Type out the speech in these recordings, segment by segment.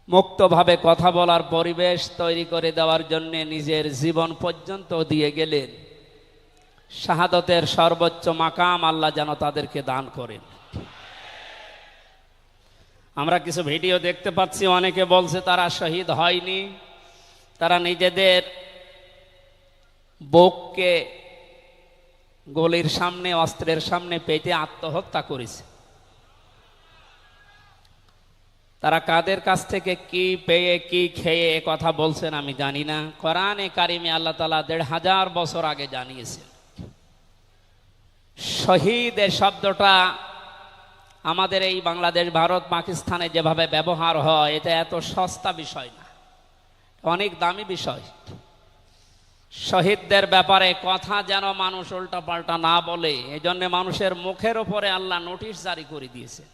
মুক্তভাবে কথা বলার পরিবেশ তৈরি করে দেওয়ার জন্য নিজের জীবন পর্যন্ত দিয়ে গেলেন। শাহাদতের সর্বোচ্চ মাকাম আল্লাহ যেন তাদেরকে দান করেন। আমরা কিছু ভিডিও দেখতে পাচ্ছি, অনেকে বলছে তারা শহীদ হয়নি, তারা নিজেদের বুককে গলির সামনে, অস্ত্রের সামনে পেতে আত্মহত্যা করেছে। তারা কাদের কাছ থেকে কি পেয়ে কি খেয়ে কথা বলছেন আমি জানি না। কোরআনে কারিমে আল্লাহ তাআলা ১৫০০ বছর আগে জানিয়েছেন। শহীদ এর শব্দটা আমাদের এই বাংলাদেশ, ভারত, পাকিস্তানে যেভাবে ব্যবহার হয়, এটা এত সস্তা বিষয় না, অনেক দামি বিষয়। শহীদদের ব্যাপারে কথা যেন মানুষ উল্টাপাল্টা না বলে, এজন্য মানুষের মুখের উপরে আল্লাহ নোটিশ জারি করে দিয়েছে।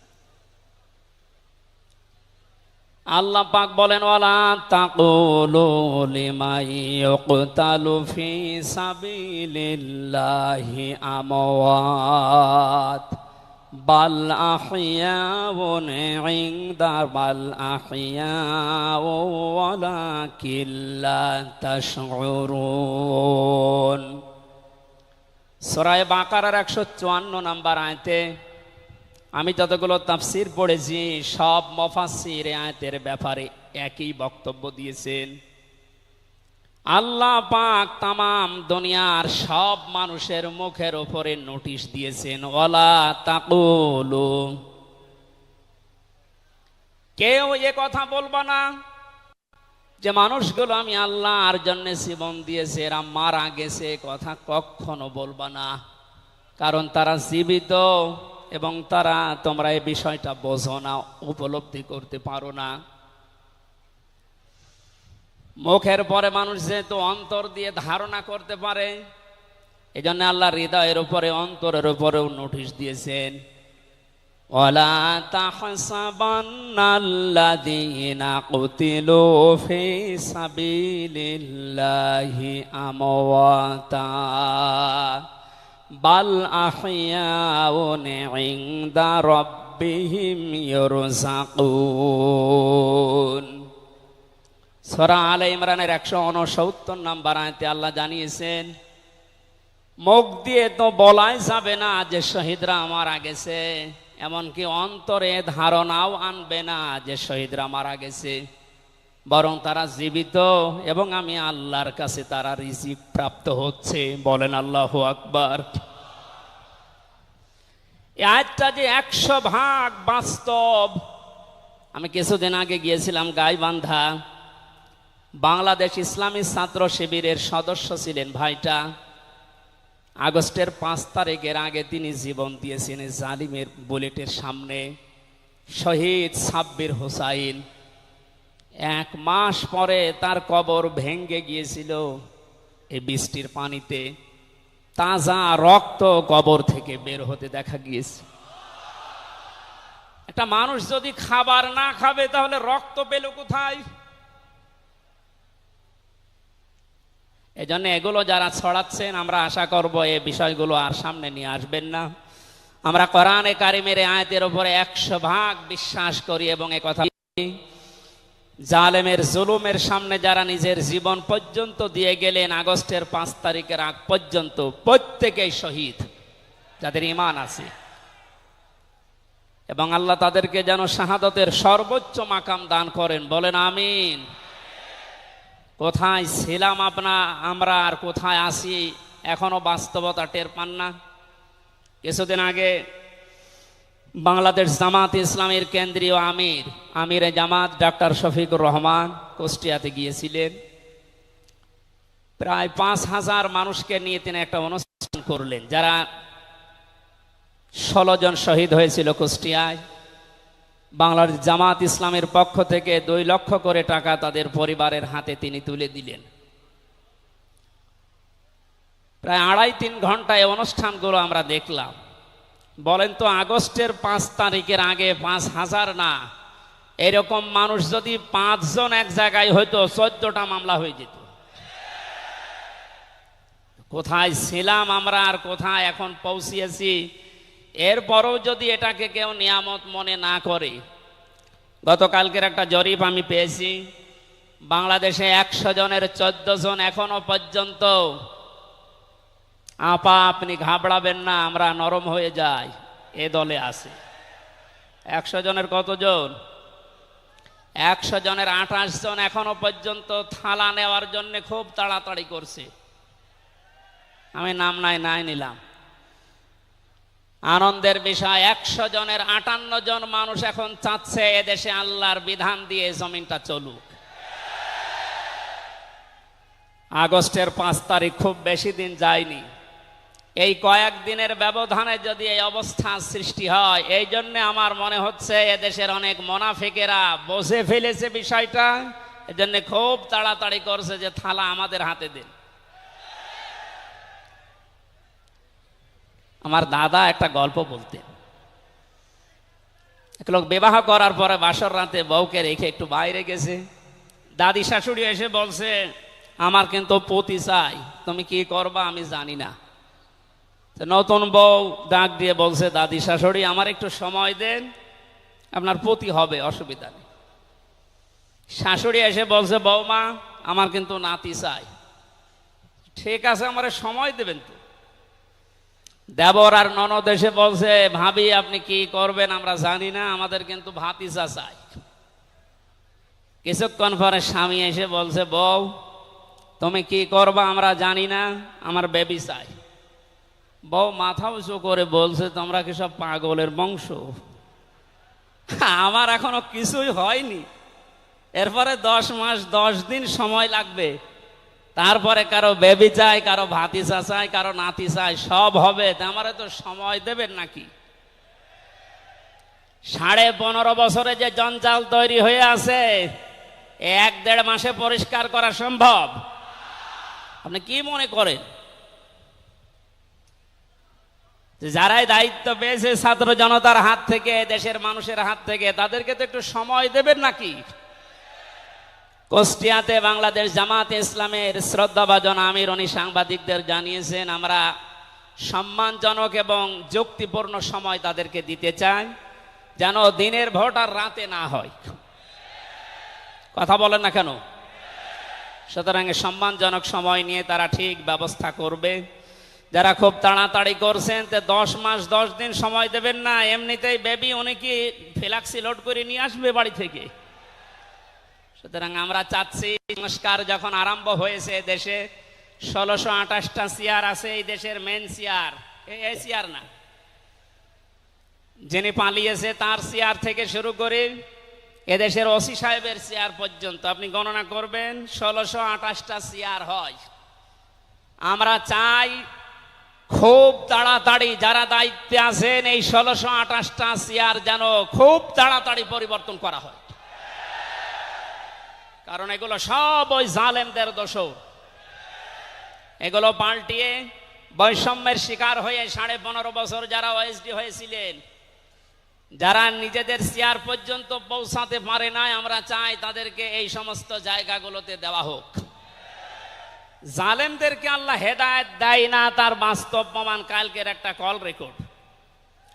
আল্লাহ পাক বলেন, ওয়ালা তাকুলু লিমান ইউকতালু ফি সাবিলিল্লাহি আমওয়াত বাল আহইয়াউন ইনদা বাল আহইয়াউ ওয়ালাকিন লা তাশউরুন। সূরা বাকারার ১৫৪ নম্বর আয়াতে আমি যতগুলো তাফসির পড়েছি, সব মুফাসসির আয়াতের ব্যাপারে একই বক্তব্য দিয়েছেন। আল্লাহ পাক তামাম দুনিয়ার সব মানুষের মুখের উপরে নোটিশ দিয়েছেন, ওয়ালা তাকুলু, কেউ এ কথা বলবা না যে মানুষগুলো আমি আল্লাহর জন্য জীবন দিয়েছে, এরা মারা গেছে, কথা কখনো বলবা না। কারণ তারা জীবিত এবং তারা, তোমরা এই বিষয়টা বোঝো না, উপলব্ধি করতে পারো না। মুখের পরে মানুষ যেহেতু অন্তর দিয়ে ধারণা করতে পারে, এই জন্য আল্লাহ হৃদয়ের উপরে, অন্তরের উপরেও নোটিশ দিয়েছেন, ওয়ালা তাহসাবান্নাল্লাযীনা কুতিলু ফি সাবিলিল্লাহি আমওয়াতা বাল আহইয়াউন ইনদা রাব্বিহিম ইরযাকুন। সূরা আলে ইমরানের ১৬৯ নম্বর আয়াতে আল্লাহ জানিয়েছেন, মুখ দিয়ে তো বলাই যাবে না যে শহীদরা মারা গেছে, এমনকি অন্তরে ধারণাও আনবে না যে শহীদরা মারা গেছে, বরং তারা জীবিত এবং আমি আল্লাহর কাছে তারা রিজিক প্রাপ্ত হচ্ছে। বলেন আল্লাহু আকবার। এই আয়াতটা যে ১০০% বাস্তব। আমি কিছুদিন আগে গিয়েছিলাম গাইবান্ধা, বাংলাদেশ ইসলামী ছাত্র শিবিরের সদস্য ছিলেন ভাইটা। আগস্টের ৫ তারিখের আগে তিনি জীবন দিয়েছেন জালিমের বুলেটের সামনে। শহীদ সাব্বির হোসাইন, ১ মাস পরে তার কবর ভেঙে গিয়েছিল এই বৃষ্টির পানিতে। তাজা রক্ত কবর থেকে বের হতে দেখা গিয়েছে। একটা মানুষ যদি খাবার না খাবে তাহলে রক্ত পেল কোথায়? এজন্য এগুলো যারা ছড়াচ্ছেন, আমরা আশা করব এই বিষয়গুলো আর সামনে নিয়ে আসবেন না। আমরা কোরআনে কারিমের আয়াতের উপরে ১০০% বিশ্বাস করি এবং এ কথা, জালেমের জুলুমের সামনে যারা নিজের জীবন পর্যন্ত দিয়ে গেলেন আগস্টের ৫ তারিখের আগ পর্যন্ত, প্রত্যেকেই শহীদ যাদের ঈমান আছে, এবং আল্লাহ তাদেরকে যেন শাহাদতের সর্বোচ্চ মাকাম দান করেন। বলেন আমিন। কোথায় ছিলাম আমরা আর কোথায় আছি এখনো বাস্তবতা টের পান না। কিছুদিন আগে বাংলাদেশ জামাত ইসলামের কেন্দ্রীয় আমিরে জামাত ডাক্তার শফিকুর রহমান কুষ্টিয়াতে গিয়েছিলেন। প্রায় ৫,০০০ মানুষকে নিয়ে তিনি একটা অনুষ্ঠান করলেন, যারা ১৬ জন শহীদ হয়েছিল কুষ্টিয়ায়। বাংলাদেশ জামাত ইসলামের পক্ষ থেকে ২ লক্ষ করে টাকা তাদের পরিবারের হাতে তিনি তুলে দিলেন। প্রায় ২.৫-৩ ঘন্টায় অনুষ্ঠানগুলো আমরা দেখলাম। বলেন তো, আগস্টের ৫ তারিখের আগে ৫,০০০ না, এরকম মানুষ যদি ৫ জন এক জায়গায় হইতো, ১৪টা মামলা হয়ে যেত। কোথায় ছিলাম আমরা আর কোথায় এখন পৌঁছিয়েছি, এরপরও যদি এটাকে কেউ নিয়ামত মনে না করে, গতকালকের একটা জরিপ আমি পেয়েছি, বাংলাদেশে 100 জনের 14 জন এখনো পর্যন্ত আপা আপনি ঘাবড়াবেন না আমরা নরম হয়ে যাই এ দলে আছে। 100 জনের কতজন? 100 জনের 28 জন এখনো পর্যন্ত থালা নেওয়ার জন্য খুব তাড়াতাড়ি করছে। আমি নাম নাই নিলাম। আনন্দের বিষয়, 100 জনের 58 জন মানুষ এখন চাচ্ছে এদেশে আল্লাহর বিধান দিয়ে জমিনটা চলুক। আগস্টের 5 তারিখ খুব বেশি দিন যায়নি। এই কয়েকদিনের ব্যবধানে যদি এই অবস্থা সৃষ্টি হয়, এই জন্য আমার মনে হচ্ছে এদেশের অনেক মুনাফিকেরা বুঝে ফেলেছে বিষয়টা, এজন্য খুব তাড়াতাড়ি করছে যে থালা আমাদের হাতে দিন। আমার দাদা একটা গল্প বলতেন। এক লোক বিবাহ করার পরে বাসর রাতে বউকে রেখে একটু বাইরে গেছে। দাদি শাশুড়ি এসে বলছে, আমার কিন্তু পতি চাই, তুমি কি করবা আমি জানি না। নতুন বউ ডাক দিয়ে বলছে, দাদি শাশুড়ি আমার একটু সময় দেন, আপনার পতি হবে, অসুবিধা নেই। শাশুড়ি এসে বলছে, বৌমা আমার কিন্তু নাতি চাই। ঠিক আছে, আমার সময় দেবেন তো। দেবর আর ননদ এসে বলছে, ভাবি আপনি কি করবেন আমরা জানি না, আমাদের কিন্তু ভাতিজা চাই। কিছুক্ষণ পরে স্বামী এসে বলছে, বউ তুমি কি করবা আমরা জানি না, আমার বেবি চাই। বউ মাথা উঁচু করে বলছে, তোমরা কি সব পাগলের বংশ? আমার এখনো কিছুই হয়নি, এরপরে 10 মাস 10 দিন সময় লাগবে, তারপরে কারো বেবি চাই, কারো ভাতিজা চাই, কারো নাতি চাই, সব হবে। আমারে তো সময় দেবেন নাকি? 15.5 বছরে যে জঞ্জাল তৈরি হয়ে আছে, 1-1.5 মাসে পরিষ্কার করা সম্ভব? আপনি কি মনে করেন? যারাই দায়িত্ব পেয়েছে ছাত্র জনতার হাত থেকে, দেশের মানুষের হাত থেকে, তাদেরকে তো একটু সময় দেবেন নাকি? কুষ্টিয়াতে বাংলাদেশ জামাতে ইসলামের শ্রদ্ধাভাজন আমির উনি সাংবাদিকদের জানিয়েছেন, আমরা সম্মানজনক এবং যুক্তিপূর্ণ সময় তাদেরকে দিতে চাই, যেন দিনের ভোট আর রাতে না হয়। কথা বলেন না কেন? সুতরাং সম্মানজনক সময় নিয়ে তারা ঠিক ব্যবস্থা করবে। যারা খুব তাড়াতাড়ি করছেন, 10 মাস 10 দিন সময় দেবেন না, এমনিতেই বেবি উনি কি ফ্ল্যাক্সি লোড করে নিয়ে আসবে বাড়ি থেকে। সুতরাং আমরা চাচ্ছি, সংস্কার যখন আরম্ভ হয়েছে দেশে, 1628টা চেয়ার আছে এই দেশের মেন চেয়ার, এই চেয়ার না, যিনি পালিয়েছে তার চেয়ার থেকে শুরু করে এদেশের ওসি সাহেবের চেয়ার পর্যন্ত আপনি গণনা করবেন, 1628টা চেয়ার হয়। আমরা চাই খুব তাড়াতাড়ি যারা দায়িত্বে আছেন এই 1628টা চেয়ার যেন খুব তাড়াতাড়ি পরিবর্তন করা হয়, কারণ এগুলো সব ওই জালেমদের দোষর। এগুলো পাল্টিয়ে বৈষম্যের শিকার হয়ে 15.5 বছর যারা ওএসডি হয়েছিলেন, যারা নিজেদের চেয়ার পর্যন্ত পৌঁছাতে পারে নাই, আমরা চাই তাদেরকে এই সমস্ত জায়গাগুলোতে দেওয়া হোক। জালেমদেরকে আল্লাহ হেদায়েত দেয় না, তার বাস্তব প্রমাণ কালকের একটা কল রেকর্ড।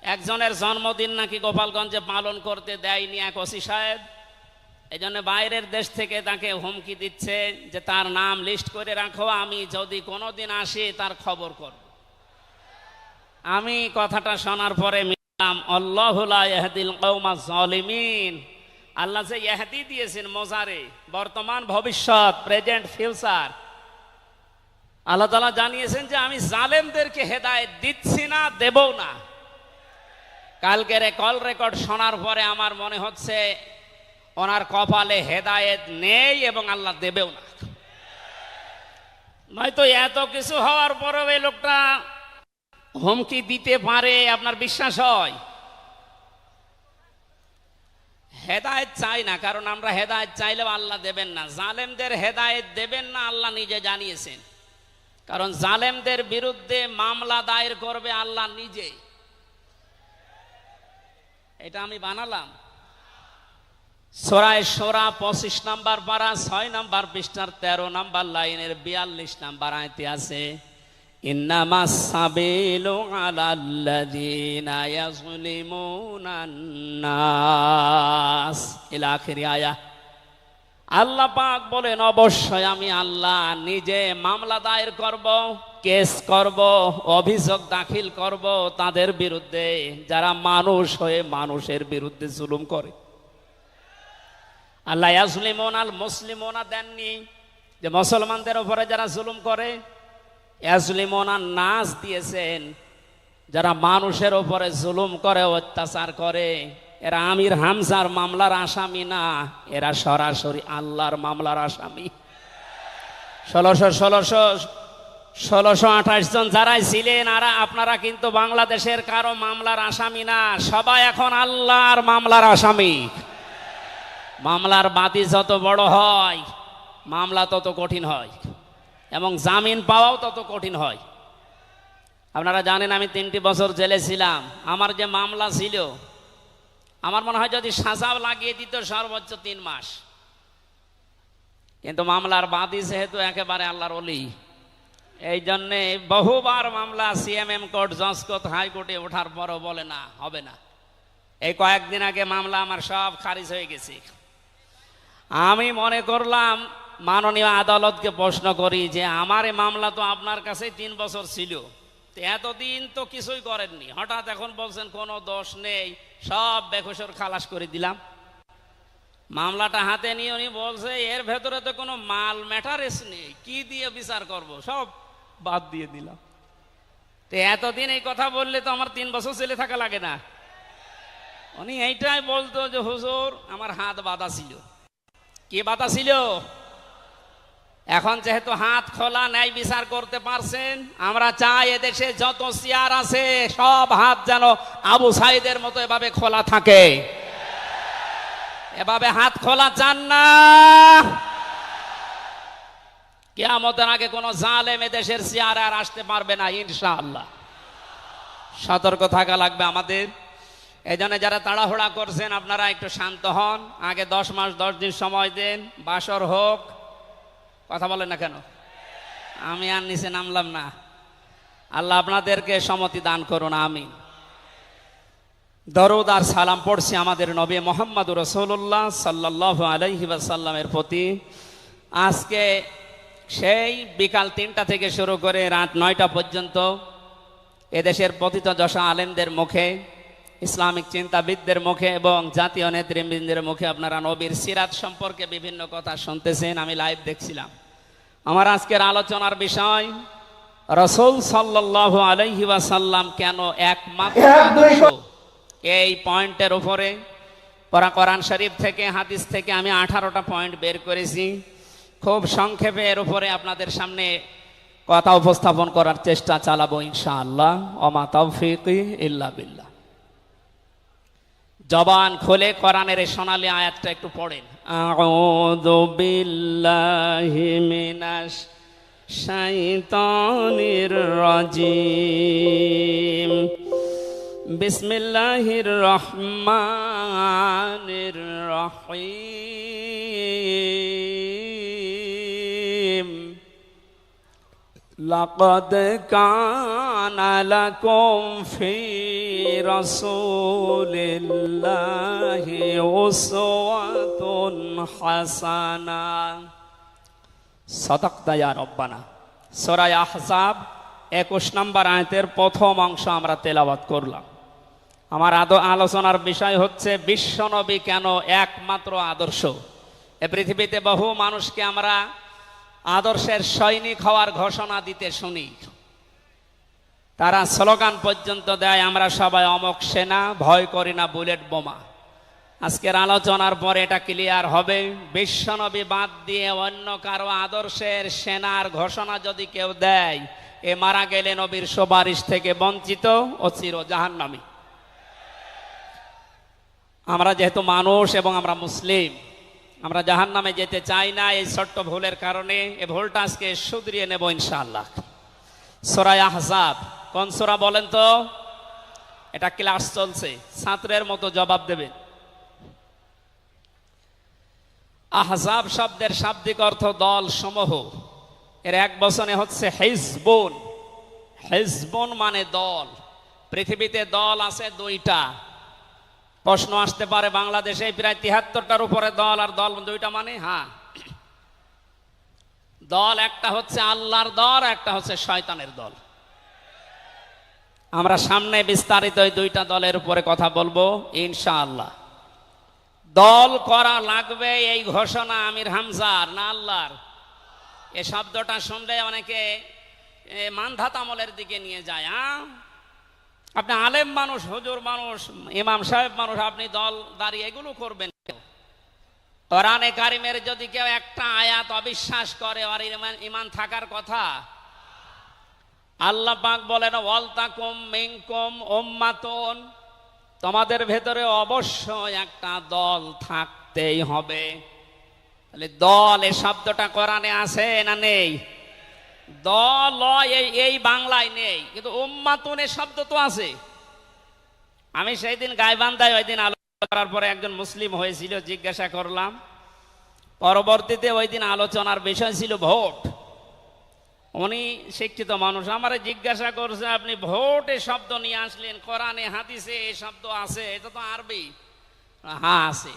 একজনের জন্মদিন নাকি গোপালগঞ্জে পালন করতে দেয়নি এক ওসি সাহেব, এই জন্য বাইরের দেশ থেকে তাকে হুমকি দিচ্ছে যে তার নাম লিস্ট করে রাখো, আমি যদি কোনোদিন আসি তার খবর করব। আমি কথাটা শোনার পরে মিলাম, আল্লাহু লা ইয়াহদিল কওমাজ জালিমিন। আল্লাহ যে ইহদি দিয়েছেন মোজারে, বর্তমান ভবিষ্যৎ, প্রেজেন্ট ফিউচার, আল্লাহ তাআলা জানিয়েছেন যে আমি জালেমদেরকে হেদায়েত দিচ্ছি না, দেবও না। কালকের কল রেকর্ড শোনার পরে আমার মনে হচ্ছে ওনার কপালে হেদায়েত নেই এবং আল্লাহ দেবেও না। নয়তো এত কিছু হওয়ার পরেও এই লোকটা হুমকি দিতে পারে, আপনার বিশ্বাস হয়? হেদায়েত চাই না, কারণ আমরা হেদায়েত চাইলেও আল্লাহ দেবেন না। জালেমদের হেদায়েত দেবেন না, আল্লাহ নিজে জানিয়েছেন, কারণ জালেমদের বিরুদ্ধে মামলা দায়ের করবে আল্লাহ নিজে। এটা আমি বানালাম। সূরা শুরা 25 নম্বর পারা 6 নম্বর পৃষ্ঠার 13 নম্বর লাইনের 42 নম্বর আয়াতে আছে, ইন্নামাস সাবিলু আলাল্লাযীনা ইয়াযলিমুনান নাস ইলা আখিরি আয়াহ। আল্লাহ পাক বলেন, অবশ্যই আমি আল্লাহ নিজে মামলা দায়ের করব, কেস করব, অভিযোগ দাখিল করব তাদের বিরুদ্ধে যারা মানুষ হয়ে মানুষের বিরুদ্ধে জুলুম করে। আল্লাহ ইয়াজলিমুন আল মুসলিমুনা দেননি যে মুসলমানদের উপরে যারা জুলুম করে, ইয়াজলিমুন আন নাস দিয়েছেন যারা মানুষের উপরে জুলুম করে, অত্যাচার করে। এরা আমির হামজার মামলার আসামি না, এরা সরাসরি আল্লাহর মামলার আসামি। 1628 জন যারাই ছিলেন আর আপনারা কিন্তু বাংলাদেশের কারো মামলার আসামি না, সবাই এখন আল্লাহর মামলার আসামি। মামলার বাদী যত বড় হয় মামলা তত কঠিন হয় এবং জামিন পাওয়াও তত কঠিন হয়। আপনারা জানেন আমি 3টি বছর জেলে ছিলাম। আমার যে মামলা ছিল, আমার মনে হয় যদি সাজাও লাগিয়ে দিত সর্বোচ্চ 3 মাস। কিন্তু মামলার বাদী যেহেতু একেবারে আল্লাহর ওলি, এই জন্যে বহুবার মামলা সিএমএম কোর্ট, জজ কোর্ট, হাইকোর্টে ওঠার পরও বলে না, হবে না। এই কয়েকদিন আগে মামলা আমার সব খারিজ হয়ে গেছে। আমি মনে করলাম মাননীয় আদালতকে প্রশ্ন করি যে আমার এই মামলা তো আপনার কাছে 3 বছর ছিল, এতদিন তো কিছুই করেননি, হঠাৎ এখন বলছেন কোনো দোষ নেই, সব বেকসুর খালাস করে দিলাম। মামলাটা হাতে নিয়ে উনি বলছে এর ভেতরে তো কোনো মাল ম্যাটারেস নেই, কি দিয়ে বিচার করব, সব বাদ দিয়ে দিলাম। তো এতদিন এই কথা বললে তো আমার 3 বছর জেলে থাকা লাগে না। উনি এইটাই বলতো যে হুজুর আমার হাত বাঁধা ছিল। কি বাধা ছিল? এখন যেহেতু হাত খোলা, ন্যায় বিচার করতে পারছেন, আমরা চাই এদেশে যত চেয়ার আছে সব হাত যেন আবু সাইদের মতো এভাবে খোলা থাকে। এভাবে হাত খোলা চান না? কিয়ামতের আগে কোন জালেম এদেশের চেয়ারে আর আসতে পারবে না ইনশাআল্লাহ। সতর্ক থাকা লাগবে আমাদের। এই জন্য যারা তাড়াহুড়া করছেন আপনারা একটু শান্ত হন। আগে 10 মাস 10 দিন সময় দেন, বাসর হোক। কথা বলেন না কেন? আমি আর নিচে নামলাম না। আল্লাহ আপনাদেরকে সম্মতি দান করুন, আমিন। দরুদ আর সালাম পড়ছি আমাদের নবী মুহাম্মদুর রাসূলুল্লাহ সাল্লাল্লাহু আলাইহি ওয়াসাল্লামের প্রতি। আজকে সেই বিকাল 3টা থেকে শুরু করে রাত 9টা পর্যন্ত এদেশের পতিত যশা আলেমদের মুখে, ইসলামিক চিন্তাবিদদের মুখে এবং জাতীয় নেতৃবৃন্দের মুখে আপনারা নবীর সিরাত সম্পর্কে বিভিন্ন কথা শুনতেছেন। আমি লাইভ দেখছিলাম। আমার আজকের আলোচনার বিষয় রাসূল সাল্লাল্লাহু আলাইহি ওয়াসাল্লাম কেন একমাত্র আদর্শ। এই পয়েন্টের উপরে কোরআন শরীফ থেকে, হাদিস থেকে আমি 18টা পয়েন্ট বের করেছি। খুব সংক্ষেপে এর উপরে আপনাদের সামনে কথা উপস্থাপন করার চেষ্টা চালাবো ইনশাআল্লাহ। ওমা তাওফীকি ইল্লা বিল্লাহ। জবান খুলে কোরআনের এই সোনালী আয়াতটা একটু পড়েন। আউযু বিল্লাহি মিনাশ শাইতানির রাজিম। বিসমিল্লাহির রহমানির রহিম। লাকাদ কানা লাকুম ফি রাসূলিল্লাহি উসওয়াতুন হাসানাহ। সাদাকতা ইয়া রব্বানা। সূরা আহজাব 21 নম্বর আয়াতের প্রথম অংশ আমরা তেলাওয়াত করলাম। আমার আলোচনার বিষয় হচ্ছে বিশ্বনবী কেন একমাত্র আদর্শ। এ পৃথিবীতে বহু মানুষকে আমরা আদর্শের সৈনিক হওয়ার ঘোষণা দিতে শুনি, তারা স্লোগান পর্যন্ত দেয় আমরা সবাই অমক সেনা, ভয় করি না বুলেট বোমা। আজকের আলোচনার পর এটা ক্লিয়ার হবে, বিশ্বনবী বাদ দিয়ে অন্য কারো আদর্শের সেনার ঘোষণা যদি কেউ দেয়, এ মারা গেলে নবীর সুপারিশ থেকে বঞ্চিত ও চির জাহান্নামী। আমরা যেহেতু মানুষ এবং আমরা মুসলিম, আমরা জাহান্নামে যেতে চাই না। এই ছোট্ট ভুলের কারণে এই ভুলটা আজকে শুধরিয়ে নেব ইনশাআল্লাহ। সূরা আহজাব কোন সূরা বলেন তো? এটা ক্লাস চলছে, ছাত্রের মতো জবাব দেবে। আহজাব শব্দের শাব্দিক অর্থ দল সমূহ। এর এক বচনে হচ্ছে হিজবুন। হিজবুন মানে দল। পৃথিবীতে দল আছে দুইটা। প্রশ্ন আসতে পারে বাংলাদেশে প্রায় ৭৩টার উপরে দল, আর দল দুইটা মানে? হ্যাঁ, দল একটা হচ্ছে আল্লাহর দল, একটা হচ্ছে শয়তানের দল। আমরা সামনে বিস্তারিত এই দুইটা দলের উপরে কথা বলবো ইনশাআল্লাহ। দল করা লাগবে এই ঘোষণা আমির হামজার না আল্লাহর? এ শব্দটা শুনলে অনেকে মানধাত আমলের দিকে নিয়ে যায়। আপনি আলেম মানুষ, হুজুর মানুষ, ইমাম সাহেব মানুষ, আপনি দল দাঁড়িয়ে এগুলো করবেন? কোরআনে কারিমের যদি কেউ একটা আয়াত অবিশ্বাস করে, আর ইমান থাকার কথা। আল্লাহ পাক বলেন ওয়ালতাকুম মিনকুম উম্মাতুন, তোমাদের ভেতরে অবশ্যই একটা দল থাকতেই হবে। তাহলে দল এই শব্দটা কোরআনে আছে না নেই? দল এই বাংলায় নেই, কিন্তু উম্মাতুন এর শব্দ তো আছে। আমি সেই দিন গাইবান্ধায় ওই দিন আলোচনা করার পরে একজন মুসলিম হয়েছিল, জিজ্ঞাসা করলাম। পরবর্তীতে ওই দিন আলোচনার বিষয় ছিল ভোট। উনি শিক্ষিত মানুষ, আমারে জিজ্ঞাসা করছে আপনি ভোট এ শব্দ নিয়ে আসলেন, কোরআনে হাদিসে এই শব্দ আছে? এটা তো আরবি। হ্যাঁ আছে।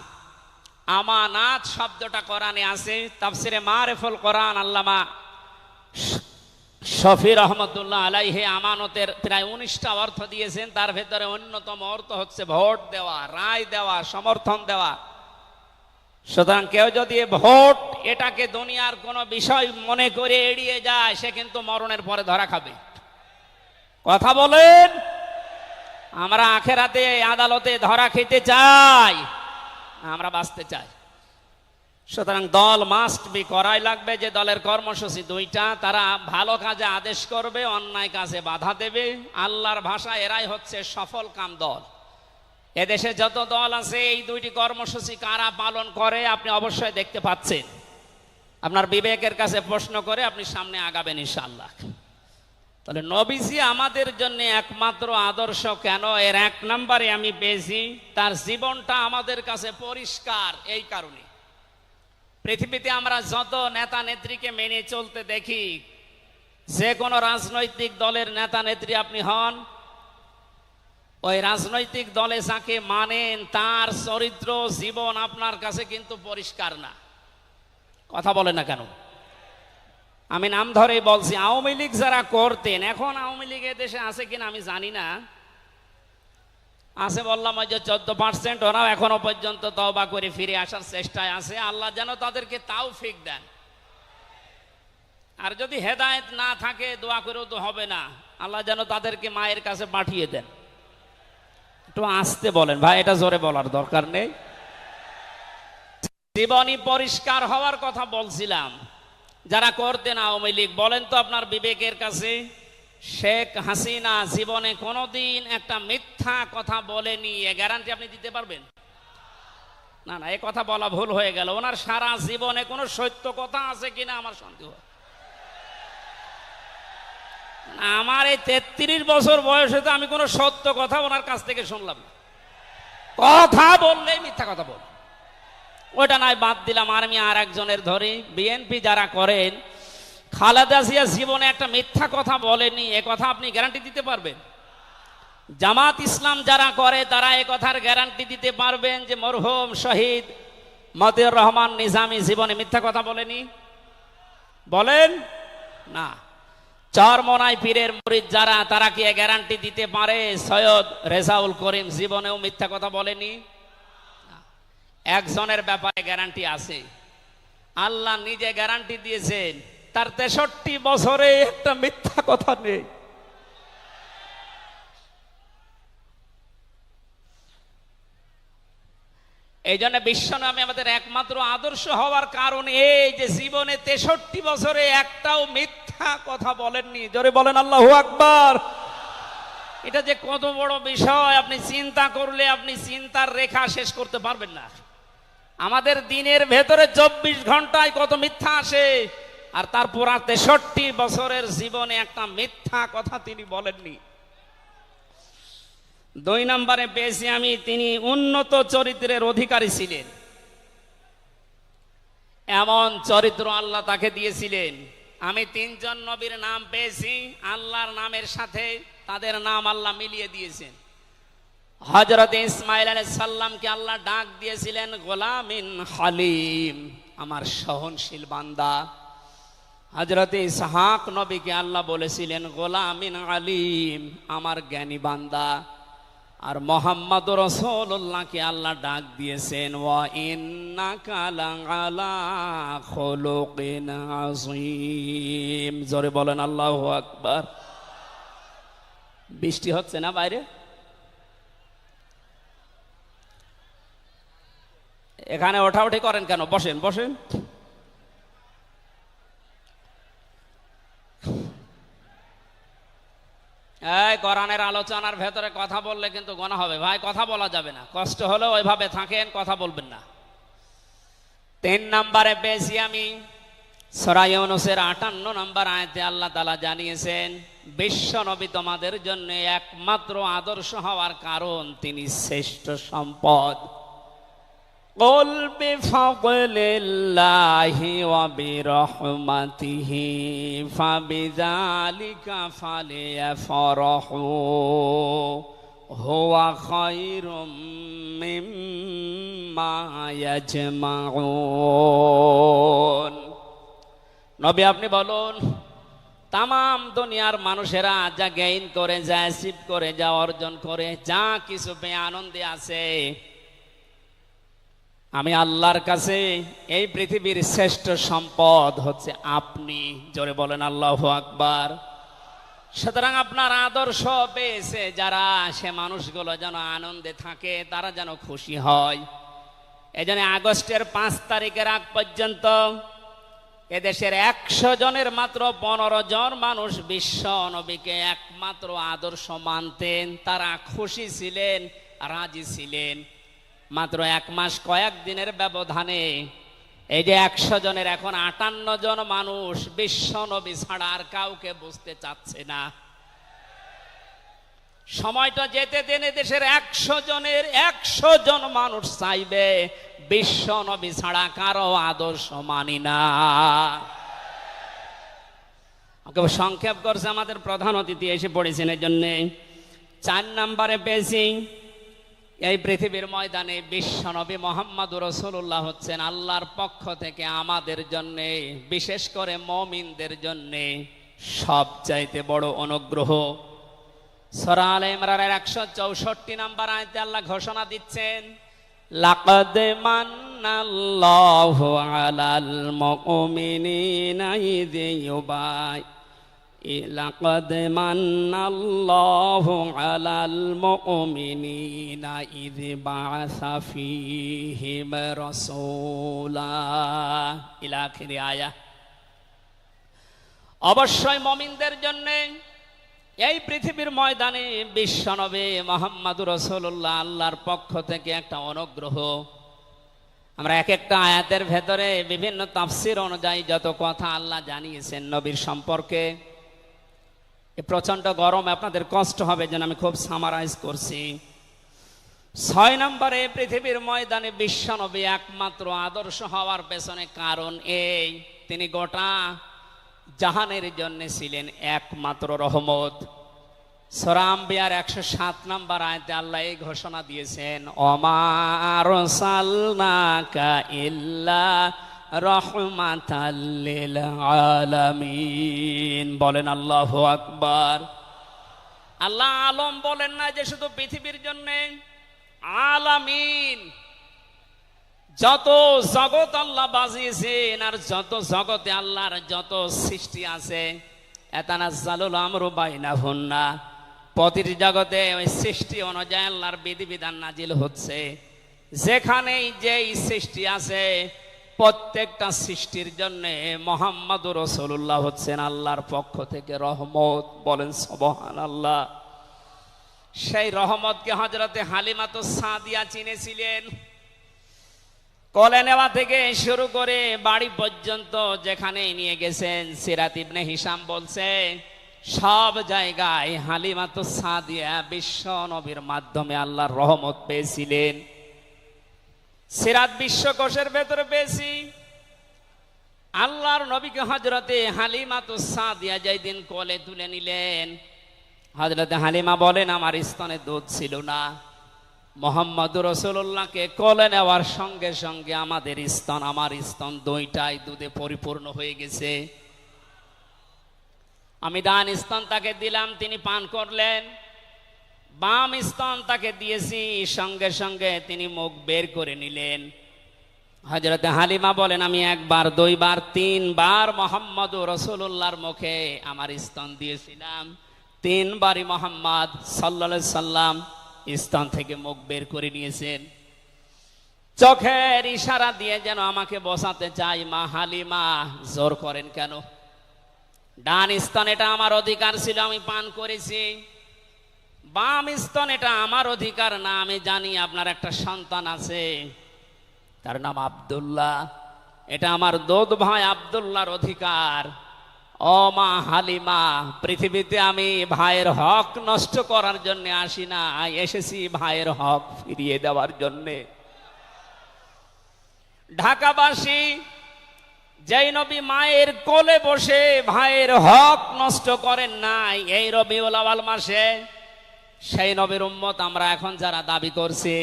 আমানাত শব্দটা কোরআনে আছে। তাফসিরে মারিফুল কোরআন আল্লামা শফি রহমতুল্লাহ আলাইহি আমানতের প্রায় 19টা অর্থ দিয়েছেন। তার ভেতরে অন্যতম অর্থ হচ্ছে ভোট দেওয়া, রায় দেওয়া, সমর্থন দেওয়া। সুতরাং কেউ যদি ভোট এটাকে দুনিয়ার কোনো বিষয় মনে করে এড়িয়ে যায়, সে কিন্তু মরণের পরে ধরা খাবে। কথা বলেন? আমরা আখেরাতে আদালতে ধরা খেতে চাই, আমরা বাঁচতে চাই। সুতরাং দল মাস্ট বি, করাই লাগবে। যে দলের কর্মসূচি দুইটা, তারা ভালো কাজে আদেশ করবে, অন্যায় কাজে বাধা দেবে। আল্লাহর ভাষা এরাই হচ্ছে সফল কাম দল। এদেশে যত দল আছে এই দুইটি কর্মসূচি কারা পালন করে আপনি অবশ্যই দেখতে পাচ্ছেন। আপনার বিবেকের কাছে প্রশ্ন করে আপনি সামনে আগাবেন ইনশাআল্লাহ। তাহলে নবীজি আমাদের জন্য একমাত্র আদর্শ কেন? এর 1 নম্বরে আমি পেয়েছি তার জীবনটা আমাদের কাছে পরিষ্কার। এই কারণে পৃথিবীতে আমরা যত নেতা নেত্রীকে মেনে চলতে দেখি, যে কোনো রাজনৈতিক দলের নেতা নেত্রী আপনি হন, ওই রাজনৈতিক দলে যাকে মানেন তার চরিত্র জীবন আপনার কাছে কিন্তু পরিষ্কার না। কথা বলে না কেন? আমি নাম ধরেই বলছি, আওয়ামী লীগ যারা করতেন, এখন আওয়ামী লীগ দেশে আছে কিনা আমি জানি না, আছে বললাম ওই যে 14%, ওরাও এখনো পর্যন্ত তওবা করে ফিরে আসার চেষ্টায় আছে। আল্লাহ যেন তাদেরকে তাওফিক দেন। আর যদি হেদায়েত না থাকে দোয়া করেও তো হবে না, আল্লাহ যেন তাদেরকে মায়ের কাছে পাঠিয়ে দেন। একটু আসতে বলেন ভাই, এটা জোরে বলার দরকার নেই। জীবনী পরিষ্কার হওয়ার কথা বলছিলাম। যারা করতেন আওয়ামী লীগ, বলেন তো আপনার বিবেকের কাছে, শেখ হাসিনা জীবনে কোনোদিন একটা মিথ্যা কথা বলেনি, এ গ্যারান্টি আপনি দিতে পারবেন? না না, এই কথা বলা ভুল হয়ে গেল। ওনার সারা জীবনে কোনো সত্য কথা আছে কিনা আমার সন্দেহ। আমার এই 33 বছর বয়সে তো আমি কোনো সত্য কথা ওনার কাছ থেকে শুনলাম না। কথা বললেই মিথ্যা কথা বল। ওইটা নাই, বাদ দিলাম। আর আমি আর একজনের ধরি, বিএনপি যারা করেন, খালেদা জিয়া জীবনে একটা মিথ্যা কথা বলেনি, এ কথা আপনি গ্যারান্টি দিতে পারবেন? জামাত ইসলাম যারা করে তারা এ কথার গ্যারান্টি দিতে পারবেন যে মরহুম শহীদ মতিউর রহমান নিজামী জীবনে মিথ্যা কথা বলেনি? বলেন না। চরমনাই পীরের মুরিদ যারা, তারা কি গ্যারান্টি দিতে পারে সৈয়দ রেজাউল করিম জীবনেও মিথ্যা কথা বলেনি? একজনের ব্যাপারে গ্যারান্টি আছে, আল্লাহ নিজে গ্যারান্টি দিয়েছেন, তার 63 বছরে একটা মিথ্যা কথা নেই। এই জন্য বিশ্বনবী আমাদের একমাত্র আদর্শ হওয়ার কারণ এই যে জীবনে 63 বছরে একটাও মিথ্যা কথা বলেননি। জোরে বলেন আল্লাহু আকবার। এটা যে কত বড় বিষয় আপনি চিন্তা করলে আপনি চিন্তার রেখা শেষ করতে পারবেন না। আমাদের দিনের ভেতরে 24 ঘন্টায় কত মিথ্যা আসে, আর তার পুরা 63 বছরের জীবনে একটা মিথ্যা কথা তিনি বলেননি। 2 নম্বরে পেয়েছি আমি, তিনি উন্নত চরিত্রের অধিকারী ছিলেন। এমন চরিত্র আল্লাহ তাকে দিয়েছিলেন, আমি তিনজন নবীর নাম পেয়েছি আল্লাহর নামের সাথে, তাদের নাম আল্লাহ মিলিয়ে দিয়েছেন। হযরত ইসমাঈল আলাইহিস সালামকে আল্লাহ ডাক দিয়েছিলেন গোলামিন হালিম, আমার সহনশীল বান্দা। হযরত ইসহাক নবীকে আল্লাহ বলেছিলেন গোলামিন আলিম, আমার জ্ঞানী বান্দা। আর মুহাম্মদুর রাসূলুল্লাহকে আল্লাহ ডাক দিয়েছেন ওয়া ইন্নাকা লাআলা খুলুকিন আযীম। জোরে বলেন আল্লাহু আকবার। বৃষ্টি হচ্ছে না বাইরে? এখানে ওঠাউঠি করেন কেন? বসেন বসেন। এই কোরআনের আলোচনার ভেতরে কথা বললে কিন্তু গুনাহ হবে ভাই, কথা বলা যাবে না। কষ্ট হলেও ওইভাবে থাকেন, কথা বলবেন না। 3 নম্বরে পেয়েছি আমি সূরা ইউনূসের 58 নম্বর আয়াতে আল্লাহ তাআলা জানিয়েছেন বিশ্ব নবী তোমাদের জন্য একমাত্র আদর্শ হওয়ার কারণ তিনি শ্রেষ্ঠ সম্পদ। قل بفضل الله وبرحمته فبذلك فليفرحوا هو خير مما يجمعون। নবী আপনি বলুন, তামাম দুনিয়ার মানুষেরা যা গেইন করে, যা অ্যাচিভ করে, যা অর্জন করে, যা কিছু পেয়ে আনন্দে আছে, আমি আল্লাহর কাছে এই পৃথিবীর শ্রেষ্ঠ সম্পদ হচ্ছে আপনি। জোরে বলেন আল্লাহু আকবার। সুতরাং আপনার আদর্শ পেয়েছে যারা, সে মানুষগুলো যেন আনন্দে থাকে, তারা যেন খুশি হয়। এই জন্য আগস্টের 5 তারিখের আগ পর্যন্ত এদেশের 100 জনের মাত্র 15 জন মানুষ বিশ্ব নবীকে একমাত্র আদর্শ মানতেন। তারা খুশি ছিলেন, রাজি ছিলেন। মাত্র 1 মাস কয়েক দিনের ব্যবধানে এই যে 100 জনের এখন 58 জন মানুষ বিশ্ব নবী ছাড়া আর কাউকে বুঝতে চাচ্ছে না। সময়টা যেতে দিন দেশের 100 জনের 100 জন মানুষ চাইবে বিশ্ব নবী ছাড়া কারো আদর্শ মানি না। সংক্ষেপ করছে আমাদের প্রধান অতিথি এসে পড়েছেন, এই জন্যে 4 নম্বরে পেয়েছি এই পৃথিবীর ময়দানে বিশ্ব নবী মুহাম্মদুর রাসূলুল্লাহ হচ্ছেন আল্লাহর পক্ষ থেকে আমাদের জন্য, বিশেষ করে মুমিনদের জন্য সবচাইতে বড় অনুগ্রহ। সূরা আলে ইমরানের 164 নম্বর আয়াতে আল্লাহ ঘোষণা দিচ্ছেন লাকাদ মান্নাল্লাহু আলাল মুমিনিনা ইয লাকাদ মান্নাল্লাহু আলাল মুমিনিনা ইয বাআসা ফীহিম রাসূলা ইলা আখিরি আয়াত। অবশ্যই মুমিনদের জন্য এই পৃথিবীর ময়দানে বিশ্বনবী মুহাম্মদুর রাসূলুল্লাহ আল্লাহর পক্ষ থেকে একটা অনুগ্রহ। আমরা এক একটা আয়াতের ভেতরে বিভিন্ন তাফসীর অনুযায়ী যত কথা আল্লাহ জানিয়েছেন নবীর সম্পর্কে, প্রচন্ড গরম, আপনাদের কষ্ট হবে যেন আমি খুব সামারাইজ করছি। 6 নম্বরে পৃথিবীর ময়দানে বিশ্বনবী একমাত্র আদর্শ হওয়ার পেছনে কারণ এই, তিনি গোটা জাহানের জন্য ছিলেন একমাত্র রহমত। সূরা আম্বিয়ার 107 নম্বর আয়াতে আল্লাহ এই ঘোষণা দিয়েছেন ওমা আরসালনাকা ইল্লা রাহমাতাল লিল আলামিন। বলেন আল্লাহু আকবার। আল্লাহ আলম বলেন না যে শুধু পৃথিবীর জন্য, আলামিন যত জগৎ আল্লাহ বাজিয়েছেন আর যত জগতে আল্লাহর যত সৃষ্টি আছে, এতানাজ্জালুল আমরু বাইনাহুন্না, প্রতিটি জগতে ওই সৃষ্টি অনুযায়ী আল্লাহর বিধিবিধান নাজিল হচ্ছে। যেখানেই যেই সৃষ্টি আছে প্রত্যেকটা সৃষ্টির জন্য মুহাম্মদুর রাসূলুল্লাহ হচ্ছেন আল্লাহর পক্ষ থেকে রহমত। বলেন সুবহানাল্লাহ। সেই রহমতকে হযরতে হালিমাতুস সাদিয়া চিনেছিলেন। কোলে নেওয়া থেকে শুরু করে বাড়ি পর্যন্ত যেখানে নিয়ে গেছেন, সিরাত ইবনে হিশাম বলছে সব জায়গায় হালিমাতুস সাদিয়া বিশ্ব নবীর মাধ্যমে আল্লাহর রহমত পেয়েছিলেন। সিরাত বিশ্বকোষের ভেতরে পেয়েছি আল্লাহ আল্লাহর নবীকে হযরতে হালিমাতুস সাদিয়া যেদিন কোলে তুলে নিলেন, হযরতে হালিমা বলেন আমার স্তনে দুধ ছিল না। মুহাম্মদুর রাসূলুল্লাহকে কোলে নেওয়ার সঙ্গে সঙ্গে আমাদের স্তন, আমার স্তন দুইটাই দুধে পরিপূর্ণ হয়ে গেছে। আমি ডান স্তন তাকে দিলাম, তিনি পান করলেন। বাম স্তন তাকে দিয়েছি, সঙ্গে সঙ্গে তিনি মুখ বের করে নিলেন। হযরতে হালিমা বলেন আমি একবার, দুইবার, তিনবার মুহাম্মদুর রাসূলুল্লাহর মুখে আমার স্তন দিয়েছিলাম। তিনবারই মুহাম্মদ সাল্লাল্লাহু আলাইহি সাল্লাম স্তন থেকে মুখ বের করে নিয়েছেন। চোখের ইশারা দিয়ে যেন আমাকে বসাতে চাই, মা হালিমা জোর করেন কেন? ডান স্তন এটা আমার অধিকার ছিল, আমি পান করেছি। বাম স্তন এটা আমার অধিকার না। আমি জানি আপনার একটা সন্তান আছে, তার নাম আব্দুল্লাহ, এটা আমার দুধ ভাই আব্দুল্লাহর অধিকার। ও মা হালিমা, পৃথিবীতে আমি ভাইয়ের হক নষ্ট করার জন্য আসি না, এসেছি ভাইয়ের হক ফিরিয়ে দেওয়ার জন্যে। ঢাকাবাসী যেই নবী মায়ের কোলে বসে ভাইয়ের হক নষ্ট করেন নাই এই রবিউল আউয়াল মাসে, সেই নবীর উম্মত আমরা এখন যারা দাবি করছি,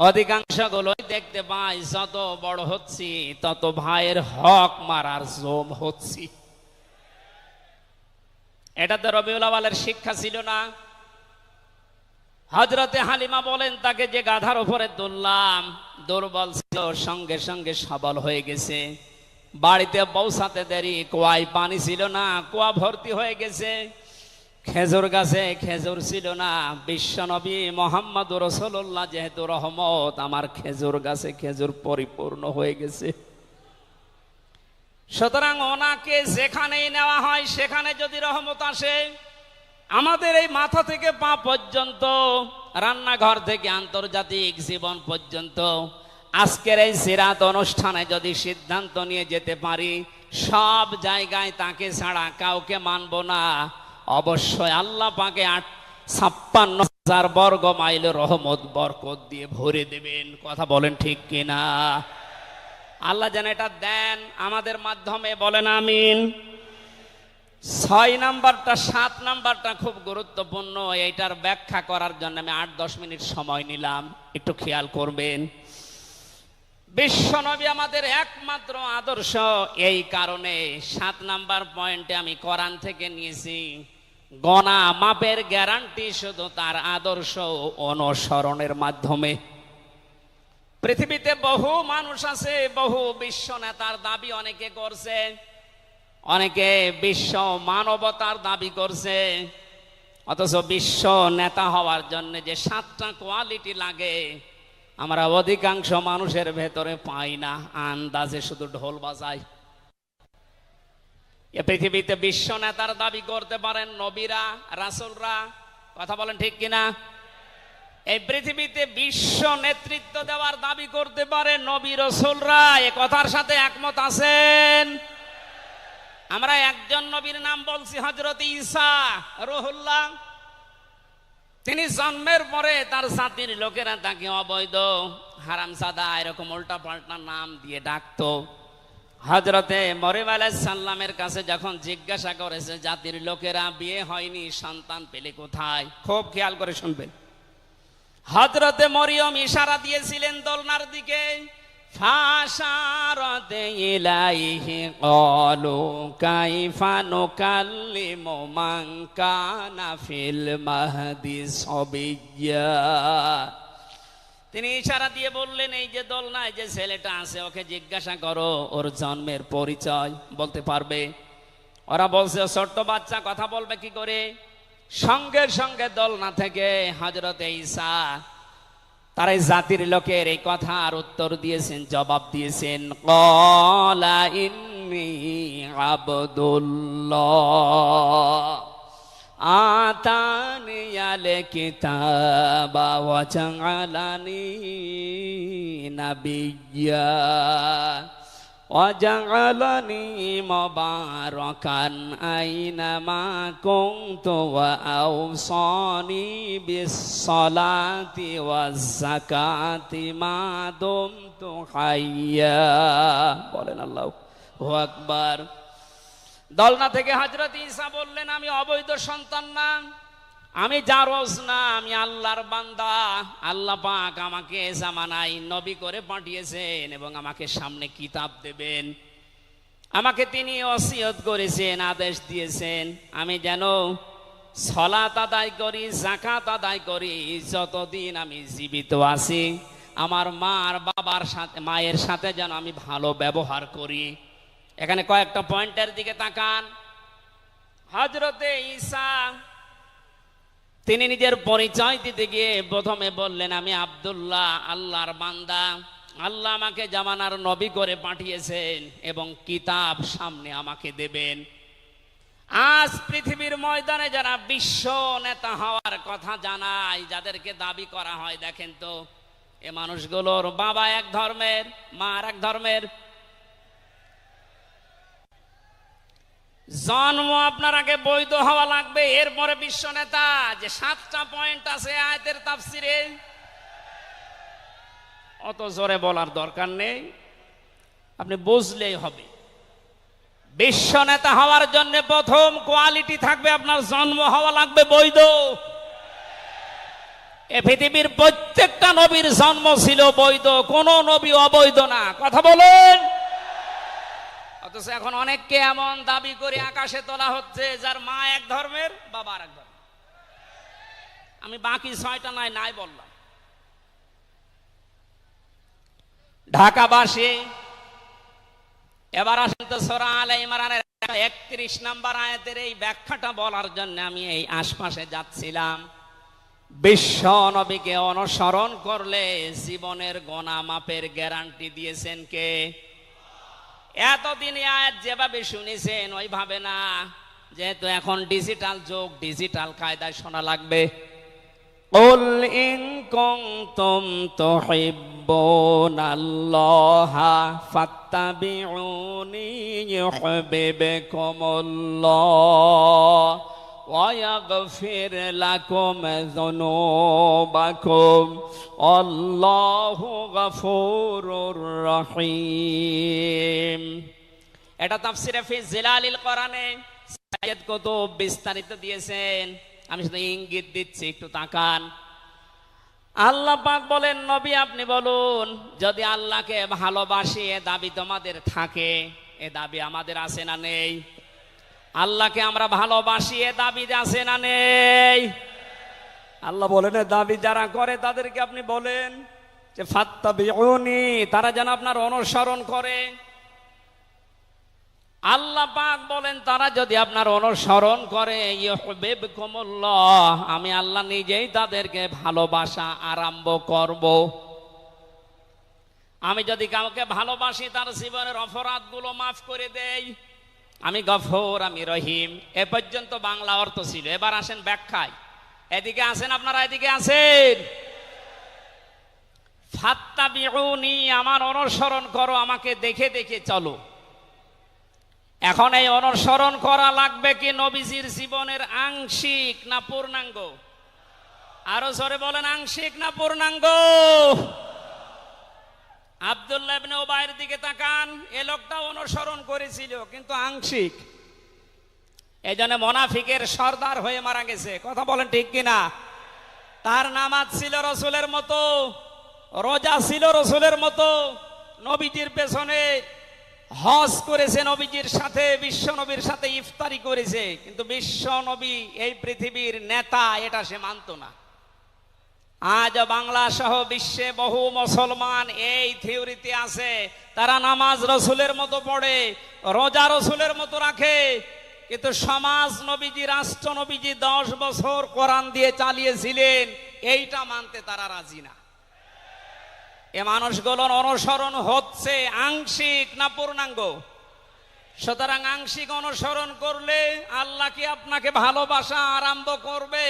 অধিকাংশ গুলোই দেখতে পাই যত বড় হচ্ছি তত ভাইয়ের হক মারার জম হচ্ছি। এটা তো রবিউল আউয়ালের শিক্ষা ছিল না। হযরতে হালিমা বলেন তাকে যে গাধার উপরে তুললাম, দুর্বল ছিল, সঙ্গে সঙ্গে সবল হয়ে গেছে। বাড়িতে পৌঁছাতে দেরি, কুয়ায় পানি ছিল না, কুয়া ভর্তি হয়ে গেছে। খেজুর গাছে খেজুর ছিল না, বিশ্বনবী মুহাম্মদুর রাসূলুল্লাহ যেহেতু রহমত, আমার খেজুর গাছে খেজুর পরিপূর্ণ হয়ে গেছে। সুতরাং ওনাকে যেখানেই নেওয়া হয় সেখানে যদি রহমত আসে, আমাদের এই মাথা থেকে পা পর্যন্ত, রান্নাঘর থেকে আন্তর্জাতিক জীবন পর্যন্ত, আজকের এই সিরাত অনুষ্ঠানে যদি সিদ্ধান্ত নিয়ে যেতে পারি সব জায়গায় তাকে ছাড়া কাউকে মানব না, অবশ্যই আল্লাহ পাকে ৫৬,০০০ বর্গ মাইল রহমত বরকত দিয়ে ভরে দেবেন। কথা বলেন ঠিক কিনা? আল্লাহ যেন এটা দেন আমাদের মাধ্যমে, বলেন আমিন। ৬ নাম্বারটা, ৭ নাম্বারটা খুব গুরুত্বপূর্ণ। এইটার ব্যাখ্যা করার জন্য আমি ৮-১০ মিনিট সময় নিলাম, একটু খেয়াল করবেন। বিশ্বনবী আমাদের একমাত্র আদর্শ, এই কারণে ৭ নাম্বার পয়েন্টে আমি কোরআন থেকে নিয়েছি। গণা মাপের গ্যারান্টি শুধু তার আদর্শ অনুসরণের মাধ্যমে। পৃথিবীতে বহু মানুষ আছে, বহু বিশ্ব নেতার দাবি অনেকে করছে, অনেকে বিশ্ব মানবতার দাবি করছে, অথচ বিশ্ব নেতা হওয়ার জন্য যে ৭টা কোয়ালিটি লাগে আমরা অধিকাংশ মানুষের ভেতরে পাই না, আন্দাজে শুধু ঢোল বাজায়। এ পৃথিবীতে বিশ্ব নেতার দাবি করতে পারেন নবীরা, রাসূলরা। কথা বলেন ঠিক কিনা? এই পৃথিবীতে বিশ্ব নেতৃত্ব দেওয়ার দাবি করতে পারে নবী রাসূলরা। এ কথার সাথে একমত আছেন? আমরা একজন নবীর নাম বলছি, হযরত ঈসা রূহুল্লাহ। তিনি জন্মের পরে তার জাতির লোকেরা তাকে অবৈধ, হারামজাদা, এরকম উল্টা পাল্টা নাম দিয়ে ডাকতো। হযরতে মরিয়ম আলাইহিস সালামের কাছে যখন জিজ্ঞাসা করেছে জাতির লোকেরা বিয়ে হয়নি, সন্তান পেলে কোথায়, খুব খেয়াল করে শুনবেন। হযরতে মরিয়ম ইশারা দিয়েছিলেন দোলনার দিকে, ফাশারাত ইলাইহি ক্বালু কাইফা নুকাল্লিমু মান কানা ফিল মাহদি সাবিয়্যা। তিনি ইশারা দিয়ে বললেন এই যে দোলনায় যে ছেলেটা আছে ওকে জিজ্ঞাসা করো ওর জন্মের পরিচয় বলতে পারবে। ওরা বলছে ছোট্ট বাচ্চা, কথা বলবে কি করে? সঙ্গে সঙ্গে দোলনা থেকে হযরতে ঈসা তার এই জাতির লোকের এই কথার উত্তর দিয়েছেন, জবাব দিয়েছেন, ক্বালা ইন্নী আবদুল্লাহ আতানিয়াল কিতাবা ওয়া জাআলানি নাবিয়্যা ওয়া জাআলানি মুবারাকান আইনামা কুনতু ওয়া আওসানি বিস-সালাতি ওয়াজ-যাকাতি মা দুমতু হাইয়্যা। বলেন আল্লাহু আকবার। দলনা থেকে হযরত ঈসা বললেন, আমি অবৈধ সন্তান না, আমি জারজ না, আমি আল্লাহর বান্দা। আল্লাহ পাক আমাকে জামানায় নবী করে পাঠিয়েছেন এবং আমাকে সামনে কিতাব দেবেন। আমাকে তিনি ওসিয়ত করেছেন, আদেশ দিয়েছেন আমি যেন সালাত আদায় করি, যাকাত আদায় করি যতদিন আমি জীবিত আছি। আমার মায়ের সাথে যেন আমি ভালো ব্যবহার করি। এখানে কয়েকটা পয়েন্টের দিকে তাকান। হযরতে ঈসা তিনি নিজের পরিচয় দিতে গিয়ে প্রথমে বললেন, আমি আব্দুল্লাহ, আল্লাহর বান্দা। আল্লাহ আমাকে জামানার নবী করে পাঠিয়েছেন এবং কিতাব সামনে আমাকে দেবেন। আজ পৃথিবীর ময়দানে যারা বিশ্ব নেতা হওয়ার কথা জানায়, যাদেরকে দাবি করা হয়, দেখেন তো এ মানুষগুলোর বাবা এক ধর্মের, মা আর এক ধর্মের। জন্ম আপনার আগে বৈধ হওয়া লাগবে, এরপরে বিশ্ব নেতা। যে 7টা পয়েন্ট আছে আয়াতের তাফসিরে, অত জোরে বলার দরকার নেই, আপনি বুঝলেই হবে। বিশ্ব নেতা হওয়ার জন্য প্রথম কোয়ালিটি থাকবে, আপনার জন্ম হওয়া লাগবে বৈধ। এ পৃথিবীর প্রত্যেকটা নবীর জন্ম ছিল বৈধ, কোন নবী অবৈধ না। কথা বলেন। অথচ এখন অনেককে এমন দাবি করে আকাশে তোলা হচ্ছে যার মা এক ধর্মের, বাবা আর এক ধর্মের। আমি বাকি 6টা নাই বললাম। ঢাকাবাসী, এবার আসেন তো সূরা আলে ইমরানের 31 নম্বর আয়াতের এই ব্যাখ্যাটা বলার জন্য আমি এই আশপাশে যাচ্ছিলাম। বিশ্ব নবীকে অনুসরণ করলে জীবনের গুনাহ মাপের গ্যারান্টি দিয়েছেন কে? এতদিন আয়াত যেভাবে শুনেছেন ওইভাবে না, যেহেতু এখন ডিজিটাল যুগ, ডিজিটাল কায়দায় শোনা লাগবে। কুল ইন কুনতুম তুহিব্বুনাল্লাহা ফাত্তাবিউনি ইউহিব্বুকুমুল্লাহ ওয়া ইয়াগফির লাকুম যুনুবাকুম আল্লাহু গফুরুর রহিম। এটা তাফসিরে ফি জিলালিল কোরআনে সাইয়্যিদ কুতুব বিস্তারিত দিয়েছেন, আমি শুধু ইঙ্গিত দিচ্ছি, একটু তাকান। আল্লাহ পাক বলেন, নবী আপনি বলুন, যদি আল্লাহকে ভালোবাসি এ দাবি তোমাদের থাকে, এ দাবি আমাদের আছে না নেই? আল্লাহকে আমরা ভালোবাসি এ দাবি আছে না নেই? আল্লাহ বলেন এ দাবি যারা করে তাদেরকে আপনি বলেন যে ফাত্তাবিউনি, তারা যেন আপনার অনুসরণ করে। আল্লাহ পাক বলেন তারা যদি আপনার অনুসরণ করে ইউহিব্বুকুমুল্লাহ, আমি আল্লাহ নিজেই তাদেরকে ভালোবাসা আরম্ভ করব। আমি যদি কাউকে ভালোবাসি তার জীবনের অপরাধগুলো মাফ করে দেই, আমি গফুর, আমি রহিম। এ পর্যন্ত বাংলা অর্থ ছিল। এবার আসেন ব্যাখ্যায়। এদিকে আসেন আপনারা, এদিকে আসেন। ফাত্তাবিউনি, আমার অনুসরণ করো, আমাকে দেখে দেখে চলো। এখন এই অনুসরণ করা লাগবে কি নবীজির জীবনের আংশিক না পূর্ণাঙ্গ? আরো জোরে বলেন, আংশিক না পূর্ণাঙ্গ? আব্দুল্লাহ ইবনে উবাইয়ের দিকে তাকান, এ লোকটা অনুসরণ করেছিল কিন্তু আংশিক। এজন্য মুনাফিকের সর্দার হয়ে মারা গেছে। কথা বলেন ঠিক কিনা? তার নামাজ ছিল রসুলের মতো, রোজা ছিল রসুলের মতো, নবীজির পেছনে হজ করেছে, নবীজির সাথে, বিশ্ব নবীর সাথে ইফতারি করেছে, কিন্তু বিশ্ব নবী এই পৃথিবীর নেতা এটা সে মানত না। আজ বাংলা সহ বিশ্বে বহু মুসলমান এই থিওরিতে আছে, তারা নামাজ রসুলের মতো পড়ে, রোজা রসুলের মতো রাখে, কিন্তু সমাজ নবীজি, রাষ্ট্র নবীজি 10 বছর কোরআন দিয়ে চালিয়েছিলেন, এইটা মানতে তারা রাজি না। এ মানুষগুলোর অনুসরণ হচ্ছে আংশিক না পূর্ণাঙ্গ? সুতরাং আংশিক অনুসরণ করলে আল্লাহ কি আপনাকে ভালোবাসা আরম্ভ করবে?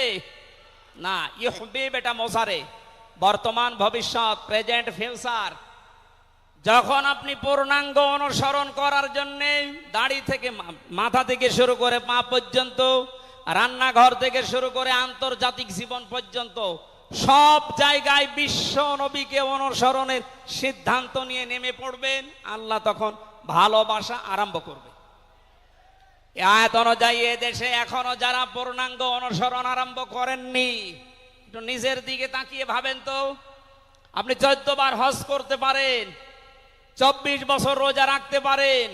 না। ইউহিব এটা মোজারে, বর্তমান, ভবিষ্যৎ, প্রেজেন্ট, ফিউচার। যখন আপনি পূর্ণাঙ্গ অনুসরণ করার জন্য দাড়ি থেকে, মাথা থেকে শুরু করে পা পর্যন্ত, রান্নাঘর থেকে শুরু করে আন্তর্জাতিক জীবন পর্যন্ত সব জায়গায় বিশ্ব নবীকে অনুসরণের সিদ্ধান্ত নিয়ে নেমে পড়বেন, আল্লাহ তখন ভালোবাসা আরম্ভ করবে। এই আয়াত অনুযায়ী দেশে এখনো যারা পূর্ণাঙ্গ অনুসরণ আরম্ভ করেননি, একটু নিজের দিকে তাকিয়ে ভাবেন তো। আপনি 14 বার হজ করতে পারেন, 24 বছর রোজা রাখতে পারেন,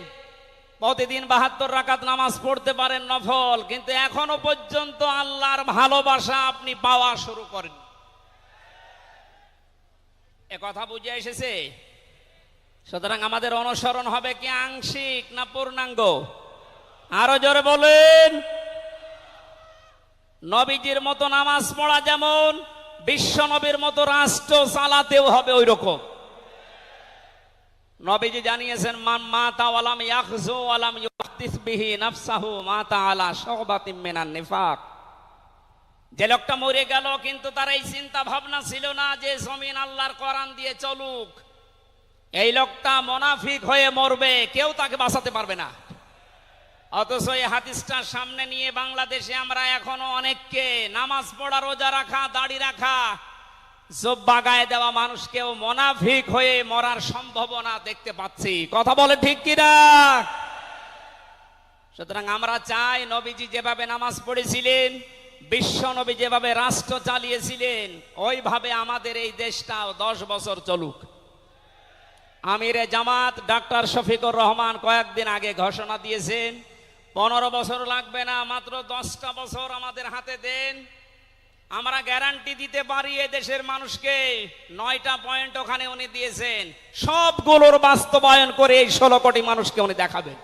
প্রতিদিন 72 রাকাত নামাজ পড়তে পারেন নফল, কিন্তু এখনো পর্যন্ত আল্লাহর ভালোবাসা আপনি পাওয়া শুরু করেন। এ কথা বুঝে এসেছে? সুতরাং আমাদের অনুসরণ হবে কি আংশিক না পূর্ণাঙ্গ? আরো জোরে বলেন। নবীজির মতো নামাজ পড়া যেমন, বিশ্ব নবীর মতো রাষ্ট্র চালাতেও হবে ওই রকম। নবীজি জানিয়েছেন, মান মাতা ওয়ালাম ইয়াখযু ওয়ালাম ইউহাদ্দিস বিহি নাফসাহু মাতা আলা শুবাতিন মিনান নিফাক। যে লোকটা মরে গেল কিন্তু তার এই চিন্তা ভাবনা ছিল না যে জমিন আল্লাহর কোরআন দিয়ে চলুক, এই লোকটা মুনাফিক হয়ে মরবে, কেউ তাকে বাঁচাতে পারবে না। অথচ এই হাদিসটা সামনে নিয়ে বাংলাদেশে আমরা এখনো অনেককে নামাজ পড়া, রোজা রাখা, দাড়ি রাখা, জুব্বা গায়ে দেওয়া মানুষকেও মুনাফিক হয়ে মরার সম্ভাবনা দেখতে পাচ্ছি। কথা বলে ঠিক কিনা? সুতরাং আমরা চাই নবীজি যেভাবে নামাজ পড়েছিলেন, বিশ্ব নবী যেভাবে রাষ্ট্র চালিয়েছিলেন, ওইভাবে আমাদের এই দেশটাও 10 বছর চলুক। আমিরে জামাত ডাক্তার শফিকুর রহমান কয়েকদিন আগে ঘোষণা দিয়েছেন, 15 বছর লাগবে না, মাত্র 10টা বছর আমাদের হাতে দেন, আমরা গ্যারান্টি দিতে পারি এ দেশের মানুষকে। 9টা পয়েন্ট ওখানে উনি দিয়েছেন, সবগুলোর বাস্তবায়ন করে এই 16 কোটি মানুষকে উনি দেখাবেন।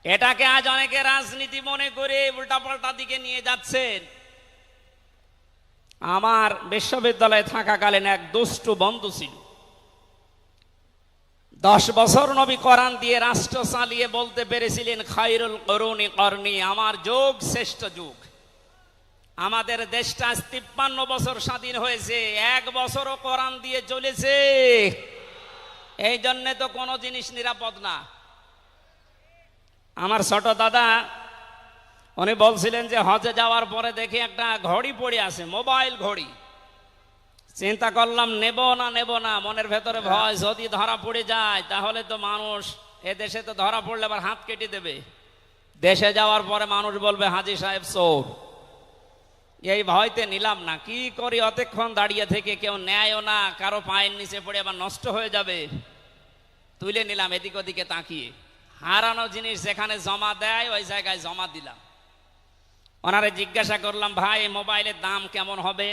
এটাকে আজ অনেকে রাজনীতি মনে করে উল্টাপাল্টা দিকে নিয়ে যাচ্ছেন। আমার বিশ্ববিদ্যালয়ে থাকাকালীন এক দুষ্টু বন্ধু ছিল, 10 বছর নবী কোরআন দিয়ে রাষ্ট্র চালিয়ে বলতে পেরেছিলেন, খায়রুল কুরুনি করনি, আমার যুগ শ্রেষ্ঠ যুগ। আমাদের দেশটা 53 বছর স্বাধীন হয়েছে, 1 বছরও কোরআন দিয়ে চলেছে। এই জন্যে তো কোনো জিনিস নিরাপদ না। আমার ছোট দাদা উনি বলছিলেন যে হজে যাওয়ার পরে দেখি একটা ঘড়ি পড়ে আছে, মোবাইল ঘড়ি। চিন্তা করলাম নেব না, মনের ভেতরে ভয়, যদি ধরা পড়ে যায় তাহলে তো মানুষ, এ দেশে তো ধরা পড়লে আবার হাত কেটে দেবে। দেশে যাওয়ার পরে মানুষ বলবে হাজী সাহেব চোর। এই ভয়তে নিলাম না। কি করি, অতক্ষণ দাঁড়িয়ে থেকে কেউ নেয়ও না, কারো পায়ের নিচে পড়ে আবার নষ্ট হয়ে যাবে। তুলে নিলাম এদিক ওদিকে তাকিয়ে। হারানো জিনিস যেখানে জমা দেয় ওই জায়গায় জমা দিলাম। ওনারে জিজ্ঞাসা করলাম, ভাই মোবাইলের দাম কেমন হবে?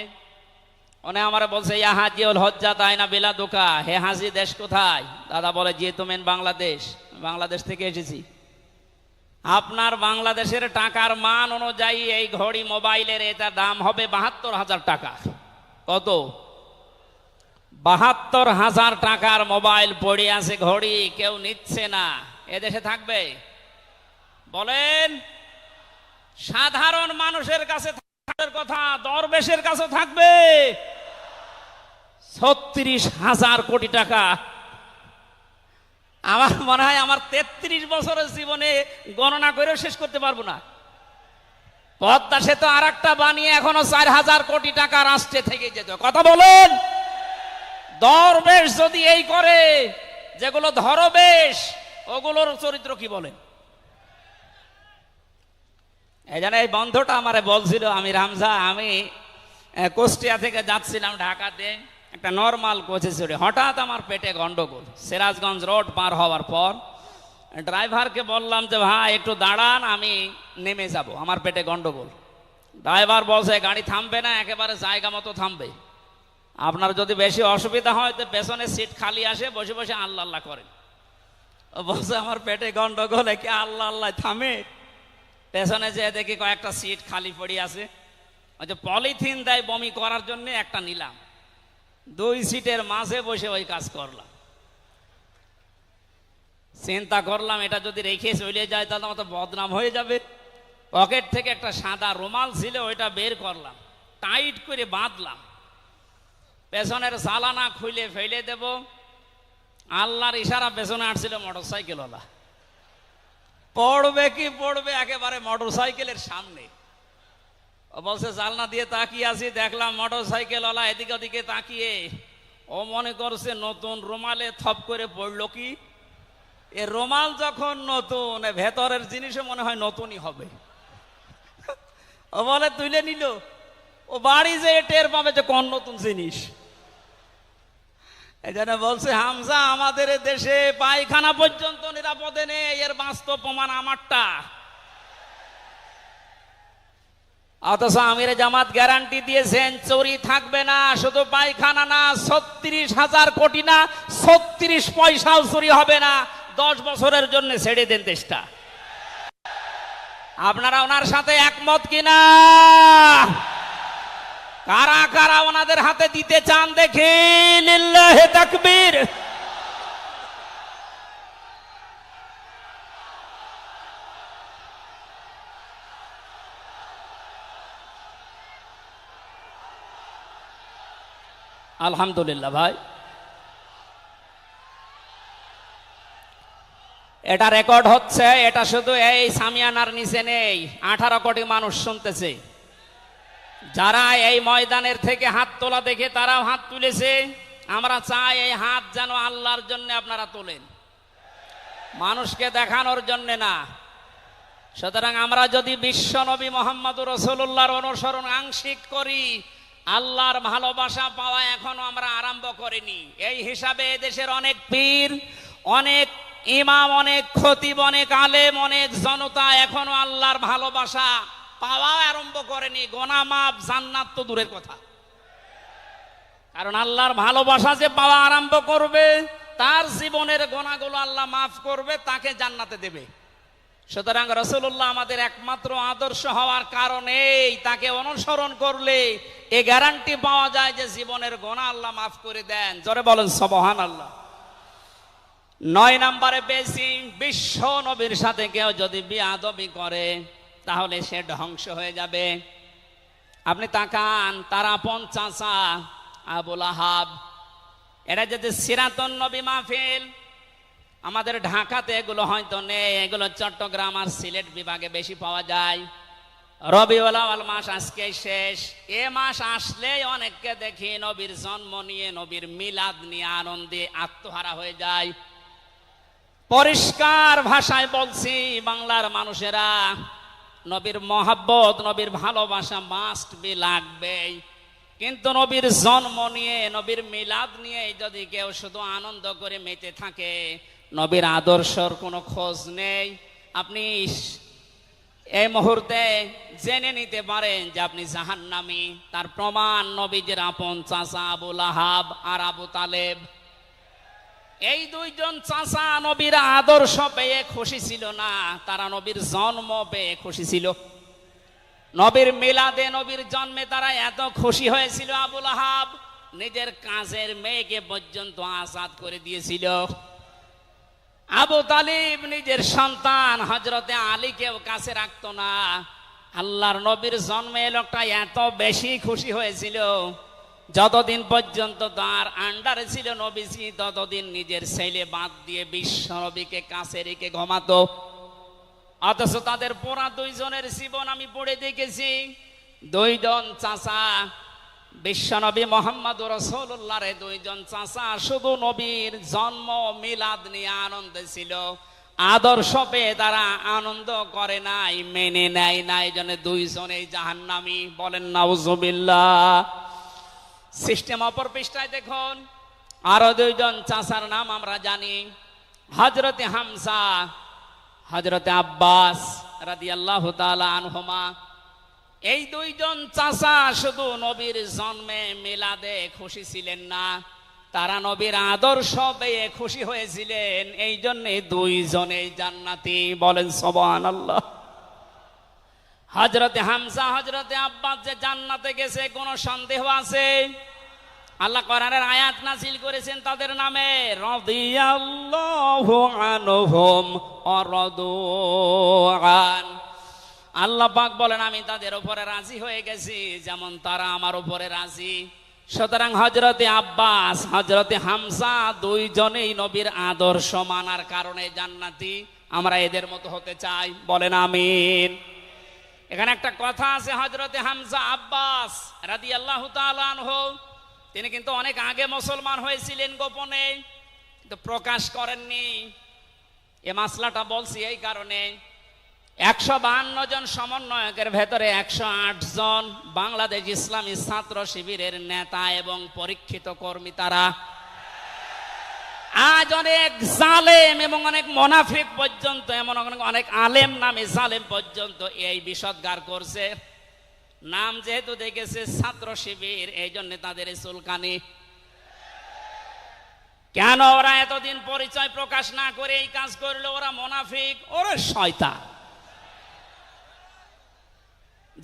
উনি আমারে বলছে, ইয়া হাজিউল হজ্জাত আইনা বিলাদুকা, হে হাজি দেশ কোথায়? দাদা বলে, জি তুমেন বাংলাদেশ। বাংলাদেশ থেকে এসেছি। আপনার বাংলাদেশের টাকার মান অনুযায়ী এই ঘড়ি মোবাইলের এটা দাম হবে 72,000 টাকা। কত? 72,000 টাকার মোবাইল পড়ে আছে, ঘড়ি কেউ নিচ্ছে না। এদেশে থাকবে? বলেন। সাধারণ মানুষের কাছে থাকার কথা, দরবেশের কাছে থাকবে 36,000 কোটি টাকা। আমার মনে হয় আমার 33 বছরের জীবনে গণনা করেও শেষ করতে পারবো না। পদ্মা সেতু আর একটা বানিয়ে এখনো 4,000 কোটি টাকা রাষ্ট্রে থেকে যেত। কথা বলেন। দরবেশ যদি এই করে, যেগুলো ধরবেশ ওগুলোর চরিত্র কি বলেন? এই জন্য এই বন্ধুটা আমারে বলছিল, আমি রামজা, আমি কুষ্টিয়া থেকে যাচ্ছিলাম ঢাকাতে, একটা নর্মাল কোচে চড়ে হঠাৎ আমার পেটে গন্ডগোল। সিরাজগঞ্জ রোড পার হওয়ার পর ড্রাইভারকে বললাম যে ভাই একটু দাঁড়ান, আমি নেমে যাব, আমার পেটে গন্ডগোল। ড্রাইভার বলছে গাড়ি থামবে না, একেবারে জায়গা মতো থামবে। আপনার যদি বেশি অসুবিধা হয় তো পেছনে সিট খালি আসে, বসে বসে আল্লাহ আল্লাহ করেন। ও বলছে আমার পেটে গন্ডগোল, একে আল্লাহ আল্লাহ থামে? পেছনে যে দেখি কয়েকটা সিট খালি পড়ে আছে, ওই যে পলিথিন দেয় বমি করার জন্য, একটা নিলাম। 2 সিটের মাঝে বসে ওই কাজ করলাম। চিন্তা করলাম এটা যদি রেখে চলে যায় তাহলে আমার তো বদনাম হয়ে যাবে। পকেট থেকে একটা সাদা রুমাল ছিল, ওইটা বের করলাম, টাইট করে বাঁধলাম। পেছনের চালানা খুলে ফেলে দেব, আল্লাহর ইশারা পেছনে আসছিল মোটরসাইকেলওয়ালা। পড়বে কি পড়বে একেবারে মোটরসাইকেলের সামনে। ও বলছে জানলা দিয়ে তাকিয়ে আছি, দেখলাম মোটরসাইকেলওয়ালা এদিকে ওদিকে তাকিয়ে ও মনে করছে নতুন রুমালে থপ করে পড়লো কি, এ রুমাল যখন নতুন ভেতরের জিনিসও মনে হয় নতুনই হবে। ও বলে তুলে নিল, ও বাড়ি যে টের পাবে যে কোন নতুন জিনিস। এই জন্য বলছে হামজা, আমাদের দেশে পায়খানা পর্যন্ত নিরাপদে নেই, এর বাস্তব প্রমাণ আমারটা। অথচ আমির জামাত গ্যারান্টি দিয়েছেন চুরি থাকবে না, শুধু পায়খানা না, ৩৬,০০০ কোটি না, ৩৬ পয়সাও চুরি হবে না। 10 বছরের জন্য ছেড়ে দেন দেশটা। আপনারা ওনার সাথে একমত কিনা? কারা কারা ওনাদের হাতে দিতে চান দেখি, লিল্লাহি তাকবীর। আলহামদুলিল্লাহ ভাই, এটা রেকর্ড হচ্ছে। এটা শুধু এই সামিয়ানার নিচে নেই, 18 কোটি মানুষ শুনতেছে। যারা এই ময়দানের থেকে হাত তোলা দেখে তারাও হাত তুলেছে। আমরা চাই এই হাত যেন আল্লাহর জন্য আপনারা তোলেন, মানুষকে দেখানোর জন্য না। সুতরাং আমরা যদি বিশ্ব নবী মুহাম্মদুর রাসূলুল্লাহর অনুসরণ আংশিক করি, আল্লাহর ভালোবাসা পাওয়া এখনো আমরা আরম্ভ করিনি। এই হিসাবে দেশের অনেক পীর, অনেক ইমাম, অনেক খতিব, অনেক আলেম, অনেক জনতা এখনো আল্লাহর ভালোবাসা পাওয়া আরম্ভ করেনি। গোনা মাফ, জান্নাত তো দূরের কথা। কারণ আল্লাহর ভালোবাসা যে পাওয়া আরম্ভ করবে, তার জীবনের গোনাগুলো আল্লাহ মাফ করবে, তাকে জান্নাতে দেবে। সুতরাং রাসূলুল্লাহ আমাদের একমাত্র আদর্শ হওয়ার কারণেই তাকে অনুসরণ করলে এই গ্যারান্টি পাওয়া যায় যে জীবনের গোনা আল্লাহ মাফ করে দেন। জোরে বলেন সুবহানাল্লাহ। 9 নম্বরে পেয়েছি, বিশ্ব নবীর সাথে কেউ যদি বিয়াদবি করে তাহলে সে ধ্বংস হয়ে যাবে। আপনি তাকান, তার আপন চাচা আবু লাহাব, এটা যদি সিরাতুন নবী মাহফিল, আমাদের ঢাকাতে এগুলো হয়তো নেই, এগুলো চট্টগ্রাম আর সিলেট বিভাগে বেশি পাওয়া যায়। রবিউল আউয়াল মাস আজকে শেষ, এ মাস আসলেই অনেককে দেখি নবীর জন্ম নিয়ে, নবীর মিলাদ নিয়ে আনন্দে আত্মহারা হয়ে যায়। পরিষ্কার ভাষায় বলছি, বাংলার মানুষেরা, নবীর মহাব্বত, নবীর ভালোবাসা মাস্ট বি লাগবেই। কিন্তু নবীর জন্ম নিয়ে, নবীর মিলাদ নিয়ে যদি কেউ শুধু আনন্দ করে মেতে থাকে, নবীর আদর্শর কোনো খোঁজ নেই, আপনি এই মুহূর্তে জেনে নিতে পারেন যে আপনি জাহান্নামী। তার প্রমাণ নবীজির আপন চাচা আবু লাহাব আর আবু তালেব। এই দুইজন চাচা নবীর আদর্শ পেয়ে খুশি ছিল না, তারা নবীর জন্ম পেয়ে খুশি ছিল। নবীর মিলাদে, নবীর জন্মে তারা এত খুশি হয়েছিল, আবু লাহাব নিজের কাজের মেয়েকে পর্যন্ত আজাদ করে দিয়েছিল। আবু তালিব নিজের সন্তান হযরতে আলীকেও কাছে রাখতো না। আল্লাহর নবীর জন্মে লোকটা এত বেশি খুশি হয়েছিল, যতদিন পর্যন্ত তার আন্ডারে ছিল নবীজি, ততদিন নিজের ছেলে বাদ দিয়ে বিশ্ব নবীকে কাছে রেখে ঘুমাতো। অথচ তাদের পুরা দুইজনের জীবন আমি পড়ে দেখেছি। দুইজন চাচা, বিশ্ব নবী মুহাম্মদুর রাসূলুল্লাহর দুইজন চাচা শুধু নবীর জন্ম মিলাদ নিয়ে আনন্দে ছিল, আদর্শ পেয়ে তারা আনন্দ করে নাই, মেনে নেয় নাই। জন্য দুইজনেই জাহান্নামী। বলেন নাউজুবিল্লাহ। সিস্টেম অপর পৃষ্ঠায় দেখুন, আরো দুইজন চাচার নাম আমরা জানি, হযরতে হামজা, হযরতে আব্বাস রাদিয়াল্লাহু তাআলা আনহুমা। এই দুইজন চাচা শুধু নবীর জন্মে মিলাদে খুশি ছিলেন না, তারা নবীর আদর্শ পেয়ে খুশি হয়েছিলেন। এই জন্য দুইজনেই জান্নাতি। বলেন সুবহানাল্লাহ। হযরতে হামজা, হযরতে আব্বাস যে জান্নাতে গেছে কোনো সন্দেহ আছে? আল্লাহ কোরআনের আয়াত নাযিল করেছেন তাদের নামে, রাদিয়াল্লাহু আনহুম ওয়া রাদু আন। আল্লাহ পাক বলেন আমি তাদের উপরে রাজি হয়ে গেছি যেমন তারা আমার উপরে রাজি। সুতরাং হযরতে আব্বাস, হযরতে হামজা দুইজনেই নবীর আদর্শ মানার কারণে জান্নাতি। আমরা এদের মতো হতে চাই। বলেন আমিন। এখানে একটা কথা আছে, হযরতে হামজা আব্বাস রাদিয়াল্লাহু তাআলা আনহু তিনি কিন্তু অনেক আগে মুসলমান হয়েছিলেন গোপনে, কিন্তু প্রকাশ করেননি। এ মাসলাটা বলছি এই কারণে, 152 জন সমন্বয়কের ভেতরে 108 জন বাংলাদেশ ইসলামী ছাত্র শিবিরের নেতা এবং পরীক্ষিত কর্মী। তারা আজ অনেক জালেম এবং অনেক মুনাফিক পর্যন্ত, এমন অনেক আলেম নামে জালেম পর্যন্ত এই বিষদগার করছে। নাম যেহেতু দেখেছে ছাত্র শিবির, এই জন্য তাদের চুলকানি। কেন ওরা এতদিন পরিচয় প্রকাশ না করে এই কাজ করলো? ওরা মুনাফিক, ওরা শয়তান।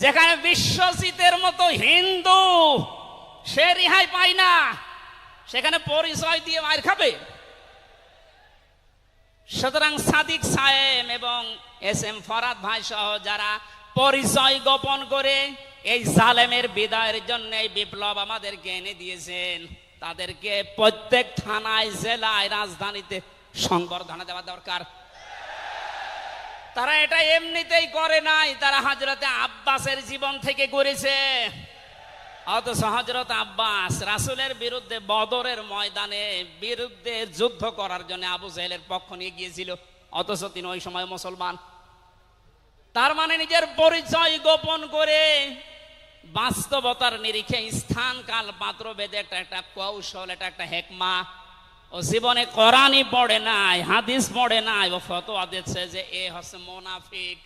যেখানে বিশ্বজিতের মতো হিন্দু সে রেহাই পায় না, সেখানে পরিচয় দিয়ে মার খাবে। সুতরাং সাদিক সাহেব এবং এস এম ফরাদ ভাই সহ যারা পরিচয় গোপন করে এই জালেমের বিদায়ের জন্য এই বিপ্লব আমাদেরকে এনে দিয়েছেন, তাদেরকে প্রত্যেক থানায়, জেলায়, রাজধানীতে সংবর্ধনা দেওয়া দরকার। তারা এটা এমনিতেই করে নাই, তারা হযরতে আব্বাসের জীবন থেকে করেছে। অথচ হযরত আব্বাস রাসূলের বিরুদ্ধে বদরের ময়দানে বিরুদ্ধে যুদ্ধ করার জন্য আবু জাহেলের পক্ষ নিয়ে গিয়েছিল, অথচ তিনি ওই সময় মুসলমান। তার মানে নিজের পরিচয় গোপন করে বাস্তবতার নিরিখে স্থান কাল পাত্র ভেদে একটা কৌশল, এটা একটা হেকমা। ও জীবনে কোরআনই পড়ে নাই, হাদিস পড়ে নাই, ও ফতোয়া দিচ্ছে যে এ হচ্ছে মুনাফিক।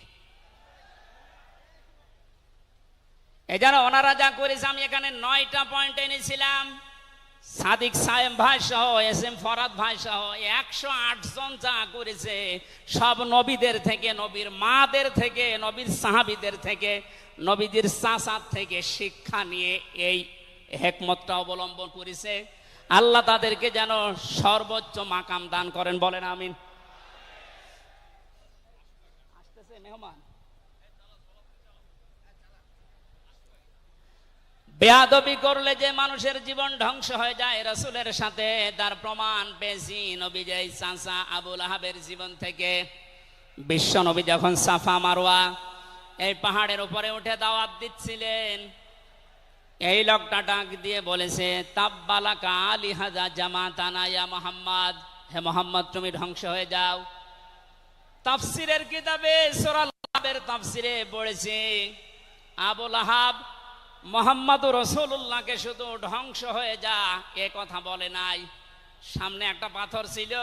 এই জন্য ওনারা যা করেছে, আমি এখানে 9টা পয়েন্ট এনেছিলাম। সাদিক সাহেব ভাই সহ এস এম ফরাদ ভাই সহ 108 জন যা করেছে, সব নবীদের থেকে, নবীর মাদের থেকে, নবীর সাহাবীদের থেকে, নবীদের চাচার থেকে শিক্ষা নিয়ে এই হেকমতটা অবলম্বন করেছে। আল্লাহ তাদেরকে যেন সর্বোচ্চ মাকাম দান করেন, বলেন আমিন। আসতেছে মেহমান। বেয়াদবি করলে যে মানুষের জীবন ধ্বংস হয়ে যায় রাসূলের সাথে, তার প্রমাণ পেয়েছি নবীজয় চাচা আবু লাহাবের জীবন থেকে। বিশ্ব নবী যখন সাফা মারওয়া এই পাহাড়ের উপরে উঠে দাওয়াত দিচ্ছিলেন, এই লোকটা ডাক দিয়ে বলেছে, তাব্বালাকা আলিহাজা জামাতানা ইয়া মুহাম্মদ, হে মুহাম্মদ তুমি ধ্বংস হয়ে যাও। তাফসিরের কিতাবে সূরা লাহাবের তাফসিরে পড়েছে, আবু লাহাব মুহাম্মদুর রাসূলুল্লাহকে শুধু ধ্বংস হয়ে যা এ কথা বলে নাই। সামনে একটা পাথর ছিল,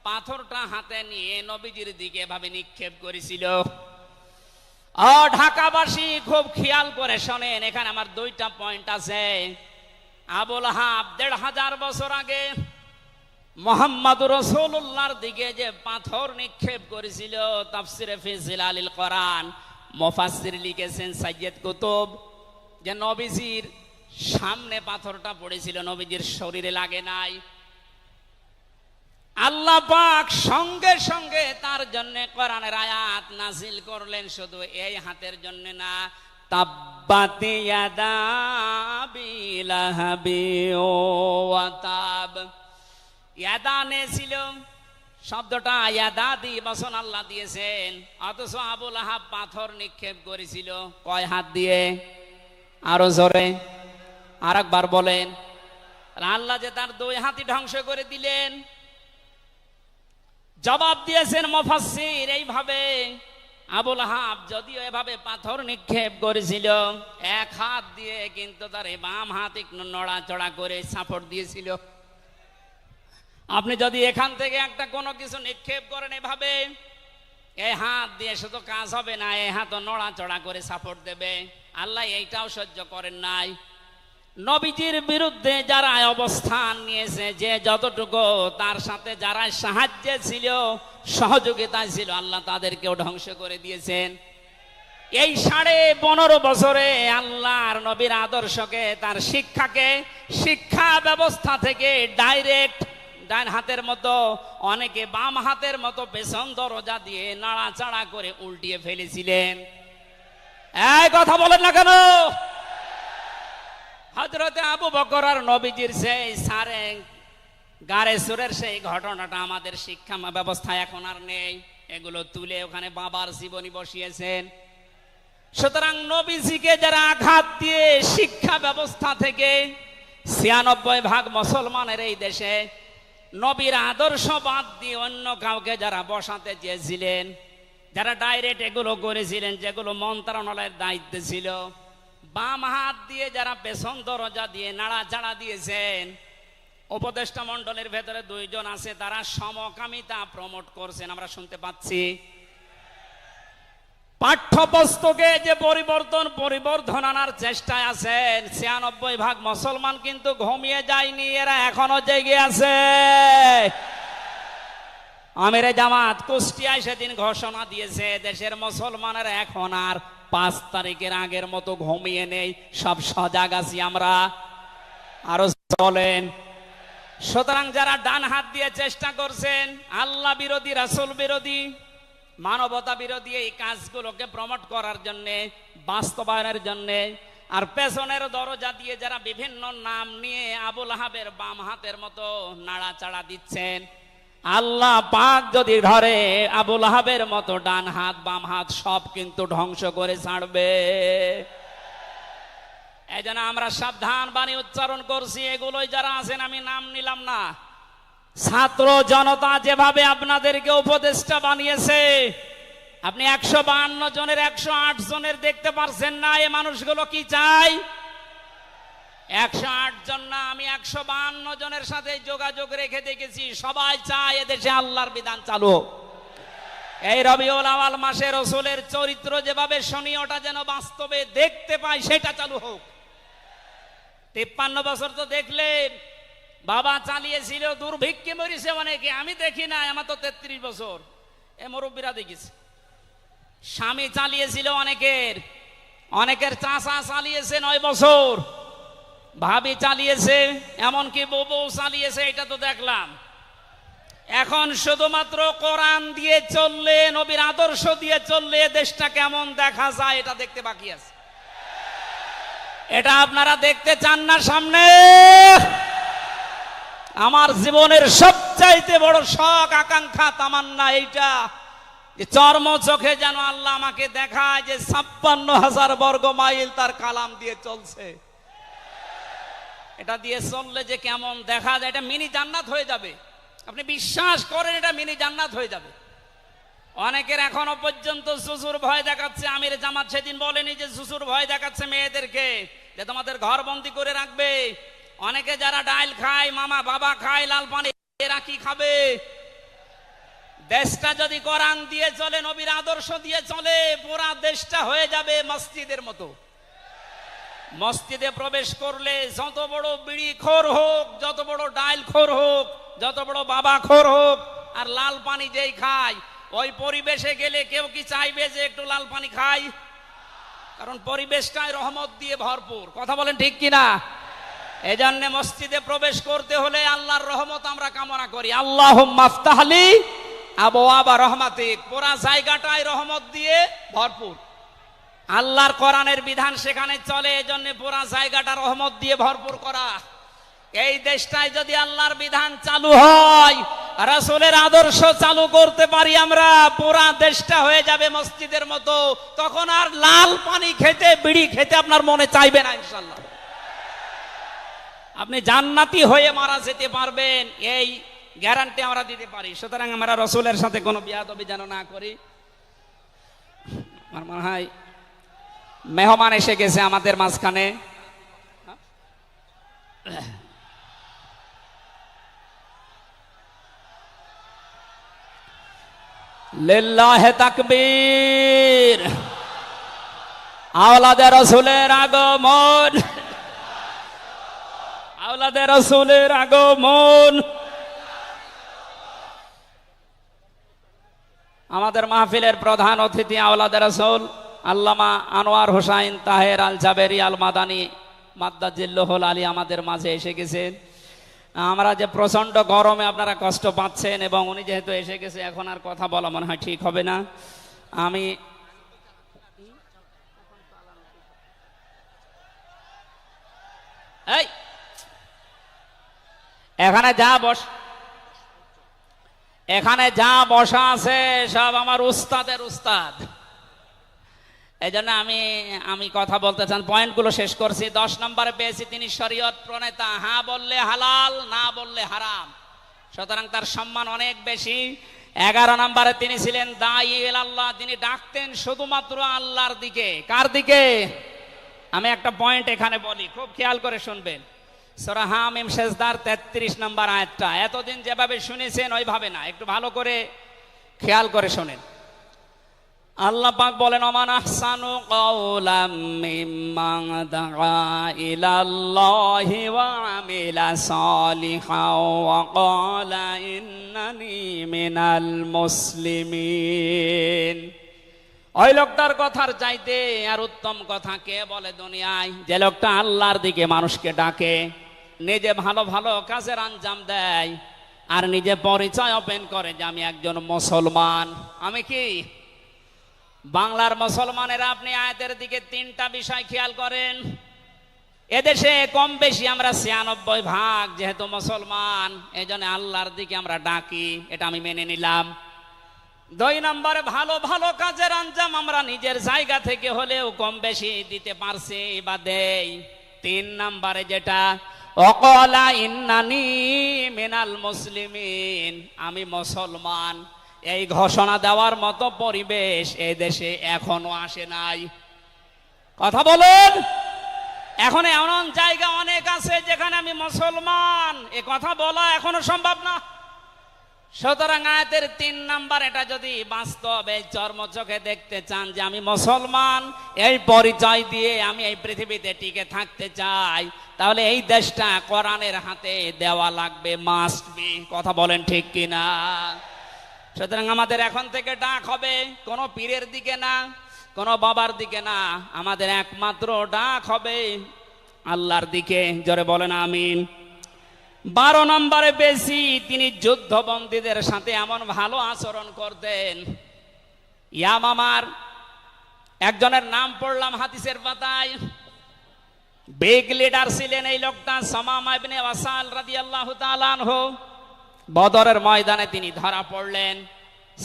পাথরটা হাতে নিয়ে নবীজির দিকে এভাবে নিক্ষেপ করেছিল। ঢাকাবাসী খুব খেয়াল করে শোনেন, এখানে আমার 2টা পয়েন্ট আছে। আবু লাহাব 1500 বছর আগে মুহাম্মদুর রাসূলুল্লাহর দিকে যে পাথর নিক্ষেপ করেছিল, তাফসিরে ফি জিলালিল কোরআন মুফাসসির লিখেছেন সাইয়্যিদ কুতুব, যে নবীজির সামনে পাথরটা পড়েছিল, নবীজির শরীরে লাগে নাই। আল্লাহ পাক সঙ্গে সঙ্গে তার জন্য কোরআনের আয়াত নাজিল করলেন, শুধু এই হাতের জন্য না, তাব্বাত ইয়াদা আবি লাহাবি ওয়া তাব। ইয়াদানে ছিল শব্দটা, ইয়াদাদি বচন আল্লাহ দিয়েছেন, অথচ আবু লাহাব পাথর নিক্ষেপ করেছিল কয় হাত দিয়ে? আরো জোরে আরেকবার বলেন। আল্লাহ যে তার 2 হাতই ধ্বংস করে দিলেন। জবাব দিয়েছেন মুফাসসির এইভাবে, আবু লাহাব যদিও এভাবে পাথর নিক্ষেপ করেছিল, 1 হাত দিয়ে কিন্তু তার বাম হাত একটু নড়াচড়া করে সাপোর্ট দিয়েছিল। আপনি যদি এখান থেকে একটা কোনো কিছু নিক্ষেপ করেন এভাবে, এই হাত দিয়ে শুধু কাজ হবে না, এই হাতও নড়াচড়া করে সাপোর্ট দেবে। আল্লাহ এইটাও সহ্য করেন নাই। নবীজির বিরুদ্ধে যারা অবস্থান নিয়েছে, যে যতটুকু তার সাথে যারা সাহায্যে ছিল, সহযোগিতায় ছিল, আল্লাহ তাদেরকেও ধ্বংস করে দিয়েছেন। এই 15.5 বছরে আল্লাহর নবীর আদর্শকে, তার শিক্ষাকে, শিক্ষা ব্যবস্থা থেকে ডাইরেক্ট ডান হাতের মতো, অনেকে বাম হাতের মতো পেছন দরজা দিয়ে নাড়াচাড়া করে উল্টিয়ে ফেলেছিলেন। এই কথা বলেন না কেন? হযরতে আবু বকর আর নবীজির সেই সারে গারে সুরের সেই ঘটনাটা আমাদের শিক্ষা ব্যবস্থা এখন আর নেই। এগুলো তুলে ওখানে বাবার জীবনী বসিয়েছেন। সুতরাং নবীজিকে যারা আঘাত দিয়ে শিক্ষা ব্যবস্থা থেকে 96% মুসলমানের এই দেশে নবীর আদর্শ বাদ দিয়ে অন্য কাউকে যারা বসাতে চেয়েছিলেন, যারা ডাইরেক্ট এগুলো করেছিলেন, যেগুলো মন্ত্রণালয়ের দায়িত্বে ছিল, বাম হাত দিয়ে যারা পেছন দরজা দিয়ে নাড়াচাড়া দিয়েছেন, উপদেষ্টা মণ্ডলের ভেতরে 2 জন আছে, তারা সমকামিতা প্রমোট করছেন, আমরা শুনতে পাচ্ছি। পাঠ্যপুস্তকে যে পরিবর্ধন আনার চেষ্টায় আছেন, 96% মুসলমান কিন্তু ঘুমিয়ে যায়নি, এরা এখনো জেগে আছে। আমিরে জামাত কুষ্টিয়ায় সেদিন ঘোষণা দিয়েছে, দেশের মুসলমানের এখন আর 5 তারিখের আগের মতো ঘুমিয়ে নেই, সব সজাগ আছি আমরা। আরো বলেন। সুতরাং যারা ডান হাত দিয়ে চেষ্টা করছেন আল্লাহ বিরোধী, রাসূল বিরোধী, মানবতা বিরোধী এই কাজগুলোকে প্রমোট করার জন্য, বাস্তবায়নের জন্য, আর পেছনের দরজা দিয়ে যারা বিভিন্ন নাম নিয়ে আবুল আহাবের বাম হাতের মতো নাড়াচাড়া দিচ্ছেন, আল্লাহ পাক যদি ধরে আবুল আহাবের মতো ডান হাত বাম হাত সব কিন্তু ধ্বংস করে ছাড়বে। এই জন্য আমরা সাবধান বাণী উচ্চারণ করছি। এগুলোই যারা আছেন, আমি নাম নিলাম না, ছাত্র জনতা যেভাবে আপনাদেরকে উপদেষ্টা বানিয়েছে, আপনি 152 জনের 108 জনের দেখতে পারছেন না। এই মানুষগুলো কি চাই? 108 জন না, আমি 152 জনের সাথে যোগাযোগ রেখে দেখেছি, সবাই চায় এদেশে আল্লাহর বিধান চালু হোক। এই রবিউল আউয়াল মাসে রাসূলের চরিত্র যেভাবে শুনি, ওটা যেন বাস্তবে দেখতে পাই, সেটা চালু হোক। 53 বছর তো দেখলেন, বাবা চালিয়েছিল, দুর্ভিক্ষে মরেছে অনেকে, আমি দেখি না, আমার তো 33 বছর, এ মুরব্বীরা দেখেছি। স্বামী চালিয়েছিল অনেকের চাচা চালিয়েছে 9 বছর, ভাবি চালিয়েছে, এমনকি বউ চালিয়েছে, এটা তো দেখলাম। এখন শুধুমাত্র কোরআন দিয়ে চললে, নবীর আদর্শ দিয়ে চললে দেশটা কেমন দেখা যায় এটা দেখতে বাকি আছে। এটা আপনারা দেখতে চান না সামনে? আমার জীবনের সবচাইতে বড় শখ, আকাঙ্ক্ষা, তামান্না এইটা যে চর্ম চোখে যেন আল্লাহ আমাকে দেখায় যে 56,000 বর্গ মাইল তার কালাম দিয়ে চলছে। এটা দিয়ে চললে যে কেমন দেখা যায়, এটা মিনি জান্নাত হয়ে যাবে। আপনি বিশ্বাস করেন, এটা মিনি জান্নাত হয়ে যাবে। অনেকের এখনো পর্যন্ত শ্বশুর ভয় দেখাচ্ছে। আমির জামাত সেদিন বলেনি যে শ্বশুর ভয় দেখাচ্ছে মেয়েদেরকে যে তোমাদের ঘর বন্দি করে রাখবে। অনেকে যারা ডাইল খায়, মামা বাবা খায়, লাল পানি, এরা কি খাবে? দেশটা যদি কোরআন দিয়ে চলে, নবীর আদর্শ দিয়ে চলে, পুরা দেশটা হয়ে যাবে মসজিদের মতো। মসজিদে প্রবেশ করলে যত বড় বিড়ি খোর হোক, যত বড় ডাইল খোর হোক, যত বড় বাবা খোর হোক, আর লাল পানি যেই খায়, ওই পরিবেশে গেলে কেউ কি চাইবে যে একটু লাল পানি খাই? কারণ পরিবেশটাই রহমত দিয়ে ভরপুর। কথা বলেন ঠিক কিনা? এজন্য মসজিদে প্রবেশ করতে হলে আল্লাহর রহমত আমরা কামনা করি। আল্লাহুম্মা আফতাহলি আবওয়াবা রহমাতিক, পুরা জায়গাটাই রহমত দিয়ে ভরপুর। আল্লাহর কোরআনের বিধান সেখানে চলে, এজন্য পুরা জায়গাটা রহমত দিয়ে ভরপুর করা। এই দেশটায় যদি আল্লাহর বিধান চালু হয়, রাসূলের আদর্শ চালু করতে পারি আমরা, পুরা দেশটা হয়ে যাবে মসজিদের মতো। তখন আর লাল পানি খেতে, বিড়ি খেতে আপনার মনে চাইবে না ইনশাআল্লাহ। আপনি জান্নাতি হয়ে মারা যেতে পারবেন, এই গ্যারান্টি আমরা দিতে পারি। সুতরাং আমরা রাসূলের সাথে কোনো বিয়াদবি যেন না করি। আমার মনে হয় মেহমান এসে গেছে আমাদের মাঝখানে। লিল্লাহি তাকবীর, আওলাদে রাসূলের আগমন, আওলাদে রাসূলের আগমন। আমাদের মাহফিলের প্রধান অতিথি আওলাদে রাসূল আল্লামা আনোয়ার হোসাইন তাহের আল জাবেরি আল মাদানী মাদ্দাজিল্লাহুল আলী আমাদের মাঝে এসে গেছেন। আমরা যে প্রচন্ড গরমে আপনারা কষ্ট পাচ্ছেন, এবং উনি যেহেতু এসে গেছে, এখন আর কথা বলা মনে হয় ঠিক হবে না। আমি এই এখানে যা বসা আছে সব আমার উস্তাদের উস্তাদ। এই জন্য আমি কথা বলতে চান, পয়েন্টগুলো শেষ করছি। 10 নম্বরে পেয়েছি তিনি শরীয়ত প্রণেতা, হ্যাঁ বললে হালাল, না বললে হারাম, সুতরাং তার সম্মান অনেক বেশি। 11 নম্বরে তিনি ছিলেন দাঈ ইলাল্লাহ, তিনি ডাকতেন শুধুমাত্র আল্লাহর দিকে। কার দিকে? আমি একটা পয়েন্ট এখানে বলি, খুব খেয়াল করে শুনবেন। সূরা হামিম সেজদার 33 নম্বর আয়াতটা এতদিন যেভাবে শুনেছেন ওইভাবে না, একটু ভালো করে খেয়াল করে শোনেন। আল্লাহ পাক বলেন, ওমান আহসানু কাওলাম মিম্মান দাআ ইলাল্লাহি ওয়া আমিলা সালিহান ওয়া ক্বালা ইন্নানি মিনাল মুসলিমিন। ওই লোকটার কথার চাইতে আর উত্তম কথা কে বলে দুনিয়ায়? যে লোকটা আল্লাহর দিকে মানুষকে ডাকে, নিজে ভালো ভালো কাজের আঞ্জাম দেয়, আর নিজে পরিচয় ওপেন করে যে আমি একজন মুসলমান। আমি কি বাংলার মুসলমানেরা? আপনি আয়াতের দিকে 3টা বিষয় খেয়াল করেন। এদেশে কম বেশি আমরা 96% যেহেতু মুসলমান, এই জন্য আল্লাহর দিকে আমরা ডাকি, এটা আমি মেনে নিলাম। 2 নম্বরে ভালো ভালো কাজের আঞ্জাম আমরা নিজের জায়গা থেকে হলেও কম বেশি দিতে পারছি বা দেই। 3 নম্বরে যেটা ওয়াকালা ইন্নানি মিনাল মুসলিমিন, আমি মুসলমান, এই ঘোষণা দেওয়ার মতো পরিবেশ এই দেশে এখনো আসে নাই। কথা বলেন। এখন এমন জায়গা অনেক আছে যেখানে আমি মুসলমান এ কথা বলা এখনো সম্ভব না। সুতরাং আয়াতের 3 নাম্বার, এটা যদি বাস্তব এই চর্মচোখে দেখতে চান যে আমি মুসলমান, এই পরিচয় দিয়ে আমি এই পৃথিবীতে টিকে থাকতে চাই, তাহলে এই দেশটা কোরআনের হাতে দেওয়া লাগবে, মাস্ট বি। কথা বলেন ঠিক কিনা? সুতরাং আমাদের এখন থেকে ডাক হবে কোনো পীরের দিকে না, কোনো বাবার দিকে না, আমাদের একমাত্র ডাক হবে আল্লাহর দিকে। জোরে বলেন আমিন। 12 নম্বরে বেশি তিনি যুদ্ধবন্দীদের সাথে এমন ভালো আচরণ করতেন। ইয়ামামার একজনের নাম পড়লাম হাদিসের পাতায়, বিগ লিডার ছিলেন এই লোকটা, সামামা ইবনে ওয়াসাল রাদিয়াল্লাহু তাআলা আনহু। বদরের ময়দানে তিনি ধরা পড়লেন,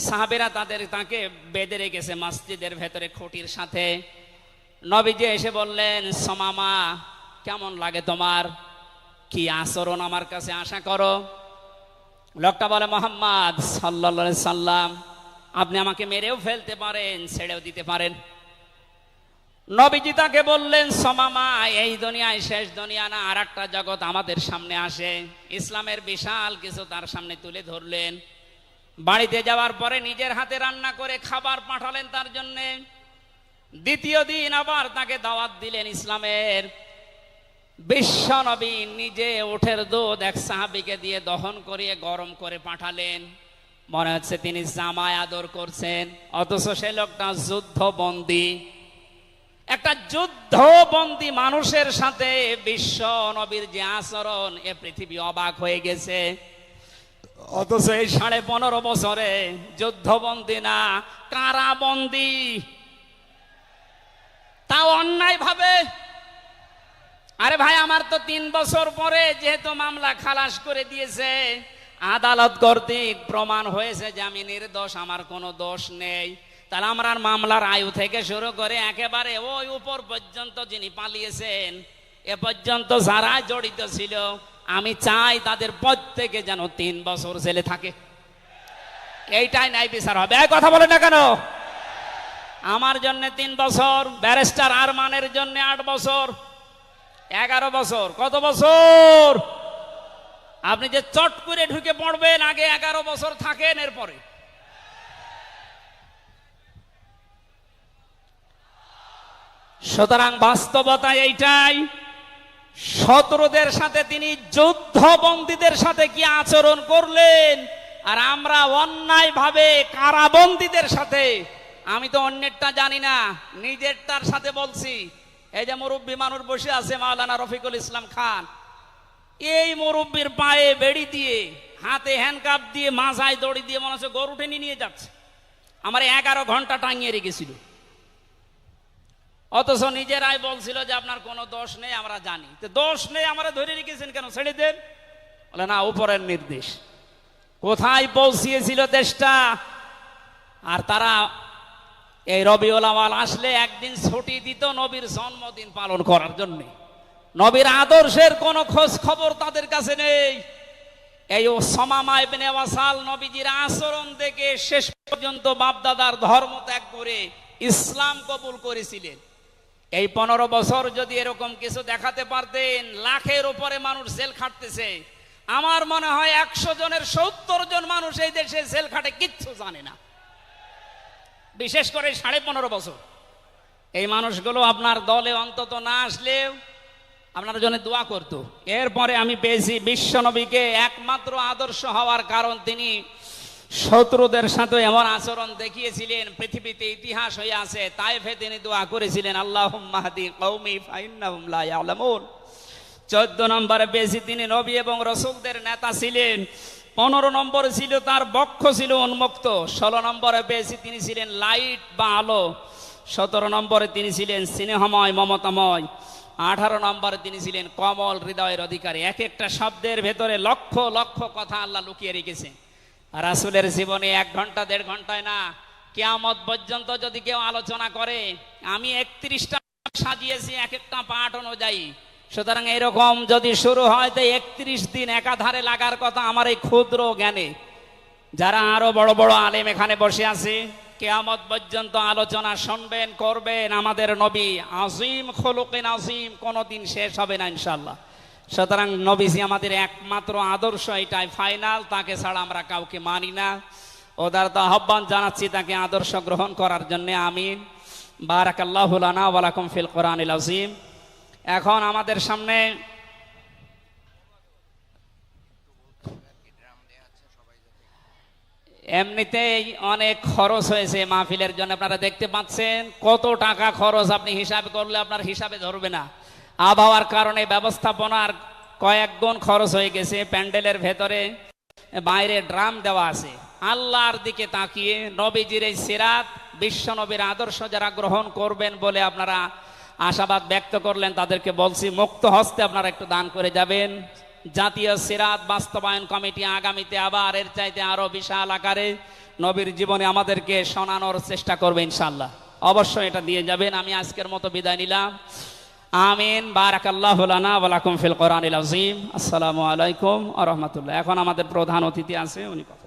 সাহাবীরা তাকে বেঁধে রেখেছে মসজিদের ভেতরে খুঁটির সাথে। নবীজি এসে বললেন, সামামা কেমন লাগে তোমার, কি আচরণ আমার কাছে আশা করো? লোকটা বলে, মুহাম্মদ সাল্লাল্লাহু আলাইহি সাল্লাম, আপনি আমাকে মেরেও ফেলতে পারেন, ছেড়েও দিতে পারেন। নবীজি তাকে বললেন, সামামা এই দুনিয়ায় শেষ দুনিয়া না, আর একটা জগৎ আমাদের সামনে আসে। ইসলামের বিশাল কিছু তার সামনে তুলে ধরলেন। বাড়িতে যাওয়ার পরে নিজের হাতে রান্না করে খাবার পাঠালেন তার জন্য। দ্বিতীয় দিন আবার তাকে দাওয়াত দিলেন ইসলামের। বিশ্ব নবী নিজে উটের দুধ এক সাহাবীকে দিয়ে দহন করিয়ে গরম করে পাঠালেন। মনে হচ্ছে তিনি জামায় আদর করছেন, অথচ সে লোকটা যুদ্ধবন্দী। একটা যুদ্ধবন্দী মানুষের সাথে বিশ্ব নবীর যে আচরণ, এ পৃথিবী অবাক হয়ে গেছে। অথচ এই 15.5 বছরে যুদ্ধবন্দী না, কারাবন্দী, তাও অন্যায় ভাবে। আরে ভাই, আমার তো 3 বছর পরে যেহেতু মামলা খালাস করে দিয়েছে, আদালত কর্তৃক প্রমাণ হয়েছে যে আমি নির্দোষ, আমার কোনো দোষ নেই, তাহলে আমার মামলার আয়ু থেকে শুরু করে একেবারে ওই উপর পর্যন্ত যিনি পালিয়েছেন, এ পর্যন্ত যারা জড়িত ছিল, আমি চাই তাদের প্রত্যেকে যেন 3 বছর জেলে থাকে। এইটাই ন্যায় বিচার হবে। এই কথা বলে না কেন? আমার জন্য 3 বছর, ব্যারিস্টার আরমানের জন্য 8 বছর, 11 বছর। কত বছর? আপনি যে চট করে ঢুকে পড়বেন, আগে 11 বছর থাকেন, এরপরে। সুতরাং বাস্তবতা এইটাই। শত্রুদের সাথে তিনি যুদ্ধবন্দীদের সাথে কি আচরণ করলেন, আর আমরা অন্যায় ভাবে কারাবন্দীদের সাথে। আমি তো অন্যেরটা জানি না, নিজেরটার সাথে বলছি। এই যে মুরব্বী মানুষ বসে আছে, মাওলানা রফিকুল ইসলাম খান, এই মুরব্বীর পায়ে বেড়ি দিয়ে, হাতে হ্যান্ডকাপ দিয়ে, মাথায় দড়ি দিয়ে মনে হচ্ছে গরু টেনে নিয়ে যাচ্ছে। আমার 11 ঘন্টা টাঙিয়ে রেখেছিল, অথচ নিজেরাই বলছিল যে আপনার কোনো দোষ নেই, আমরা জানি। তো দোষ নেই, আমরা ধরে রেখেছেন কেন, ছেড়ে দেন। বলে না, উপরের নির্দেশ। কোথায় পৌঁছিয়েছিল দেশটা! আর তারা এই রবিউল আউয়াল আসলে একদিন ছুটি দিত নবীর জন্মদিন পালন করার জন্য। নবীর আদর্শের কোনো খোঁজ খবর তাদের কাছে নেই। এই ওসামা ইবনে ওয়াসাল নবীজির আচরণ দেখে শেষ পর্যন্ত বাপদাদার ধর্ম ত্যাগ করে ইসলাম কবুল করেছিলেন। এই 15 বছর যদি এরকম কিছু দেখাতে পারতেন, লাখের উপরে মানুষ জেল খাটতেছে। আমার মনে হয় 100 জনের 70 জন মানুষ এই দেশে জেল খাটে, কিচ্ছু জানে না। বিশেষ করে 15.5 বছর এই মানুষগুলো আপনার দলে অন্তত না আসলেও আপনার জন্য দোয়া করত। এরপরে আমি পেয়েছি বিশ্ব নবীকে একমাত্র আদর্শ হওয়ার কারণ তিনি শত্রুদের সাথে এমন আচরণ দেখিয়েছিলেন, পৃথিবীতে ইতিহাস হয়ে আছে। তায়েফে তিনি দোয়া করেছিলেন, আল্লাহুম্মা হাদি কওমি ফাইন্নাহুম লা ইয়ালামুন। 14 নম্বরে পেয়েছি তিনি নবী এবং রাসূলদের নেতা ছিলেন। 15 নম্বর ছিল তার বক্ষ ছিল উন্মুক্ত। 16 নম্বরে পেয়েছি তিনি ছিলেন লাইট বা আলো। 17 নম্বরে তিনি ছিলেন স্নেহময় মমতাময়। 18 নম্বরে তিনি ছিলেন কমল হৃদয়ের অধিকারী। এক একটা শব্দের ভেতরে লক্ষ লক্ষ কথা আল্লাহ লুকিয়ে রেখেছেন। রাসূলের জীবনে 1 ঘন্টা 1.5 ঘন্টায় না, কিয়ামত পর্যন্ত যদি কেউ আলোচনা করে, আমি 31টা সাজিয়েছি এক একটা পাঠ অনুযায়ী। সুতরাং এরকম যদি শুরু হয় তো 31 দিন একাধারে লাগার কথা আমার এই ক্ষুদ্র জ্ঞানে। যারা আরো বড় বড় আলেম এখানে বসে আছে, কিয়ামত পর্যন্ত আলোচনা শুনবেন, করবেন। আমাদের নবী আজিম খুলুকিন আজিম, কোনোদিন শেষ হবে না ইনশাআল্লাহ। সুতরাং নবীজি আমাদের একমাত্র আদর্শ, এটাই ফাইনাল। তাকে ছাড়া আমরা কাউকে মানি না। ওদারত আহ্বান জানাচ্ছি তাকে আদর্শ গ্রহণ করার জন্য। আমিন। বারাকাল্লাহু লানা ওয়া লাকুম ফিল কোরআনিল আযীম। এখন আমাদের সামনে এমনিতেই অনেক খরচ হয়েছে মাহফিলের জন্য। আপনারা দেখতে পাচ্ছেন কত টাকা খরচ, আপনি হিসাব করলে আপনার হিসাবে ধরবে না। আবহাওয়ার কারণে ব্যবস্থাপনার কয়েক গুণ খরচ হয়ে গেছে। প্যান্ডেলের ভেতরে বাইরে ড্রাম দেওয়া আছে। আল্লাহর দিকে তাকিয়ে নবীজির এই সিরাত, বিশ্ব নবীর আদর্শ যারা গ্রহণ করবেন বলে আপনারা আশাবাদ ব্যক্ত করলেন, তাদেরকে বলছি মুক্ত হস্তে আপনারা একটু দান করে যাবেন। জাতীয় সিরাত বাস্তবায়ন কমিটি আগামীতে আবার এর চাইতে আরো বিশাল আকারে নবীর জীবনে আমাদেরকে শোনানোর চেষ্টা করবে ইনশাআল্লাহ। অবশ্যই এটা দিয়ে যাবেন। আমি আজকের মতো বিদায় নিলাম। আমিন। বারাকাল্লাহু লানা ওয়া লাকুম ফিল কোরআনিল আযীম। আসসালামু আলাইকুম ওয়া রাহমাতুল্লাহ। এখন আমাদের প্রধান অতিথি আছে, উনি কথা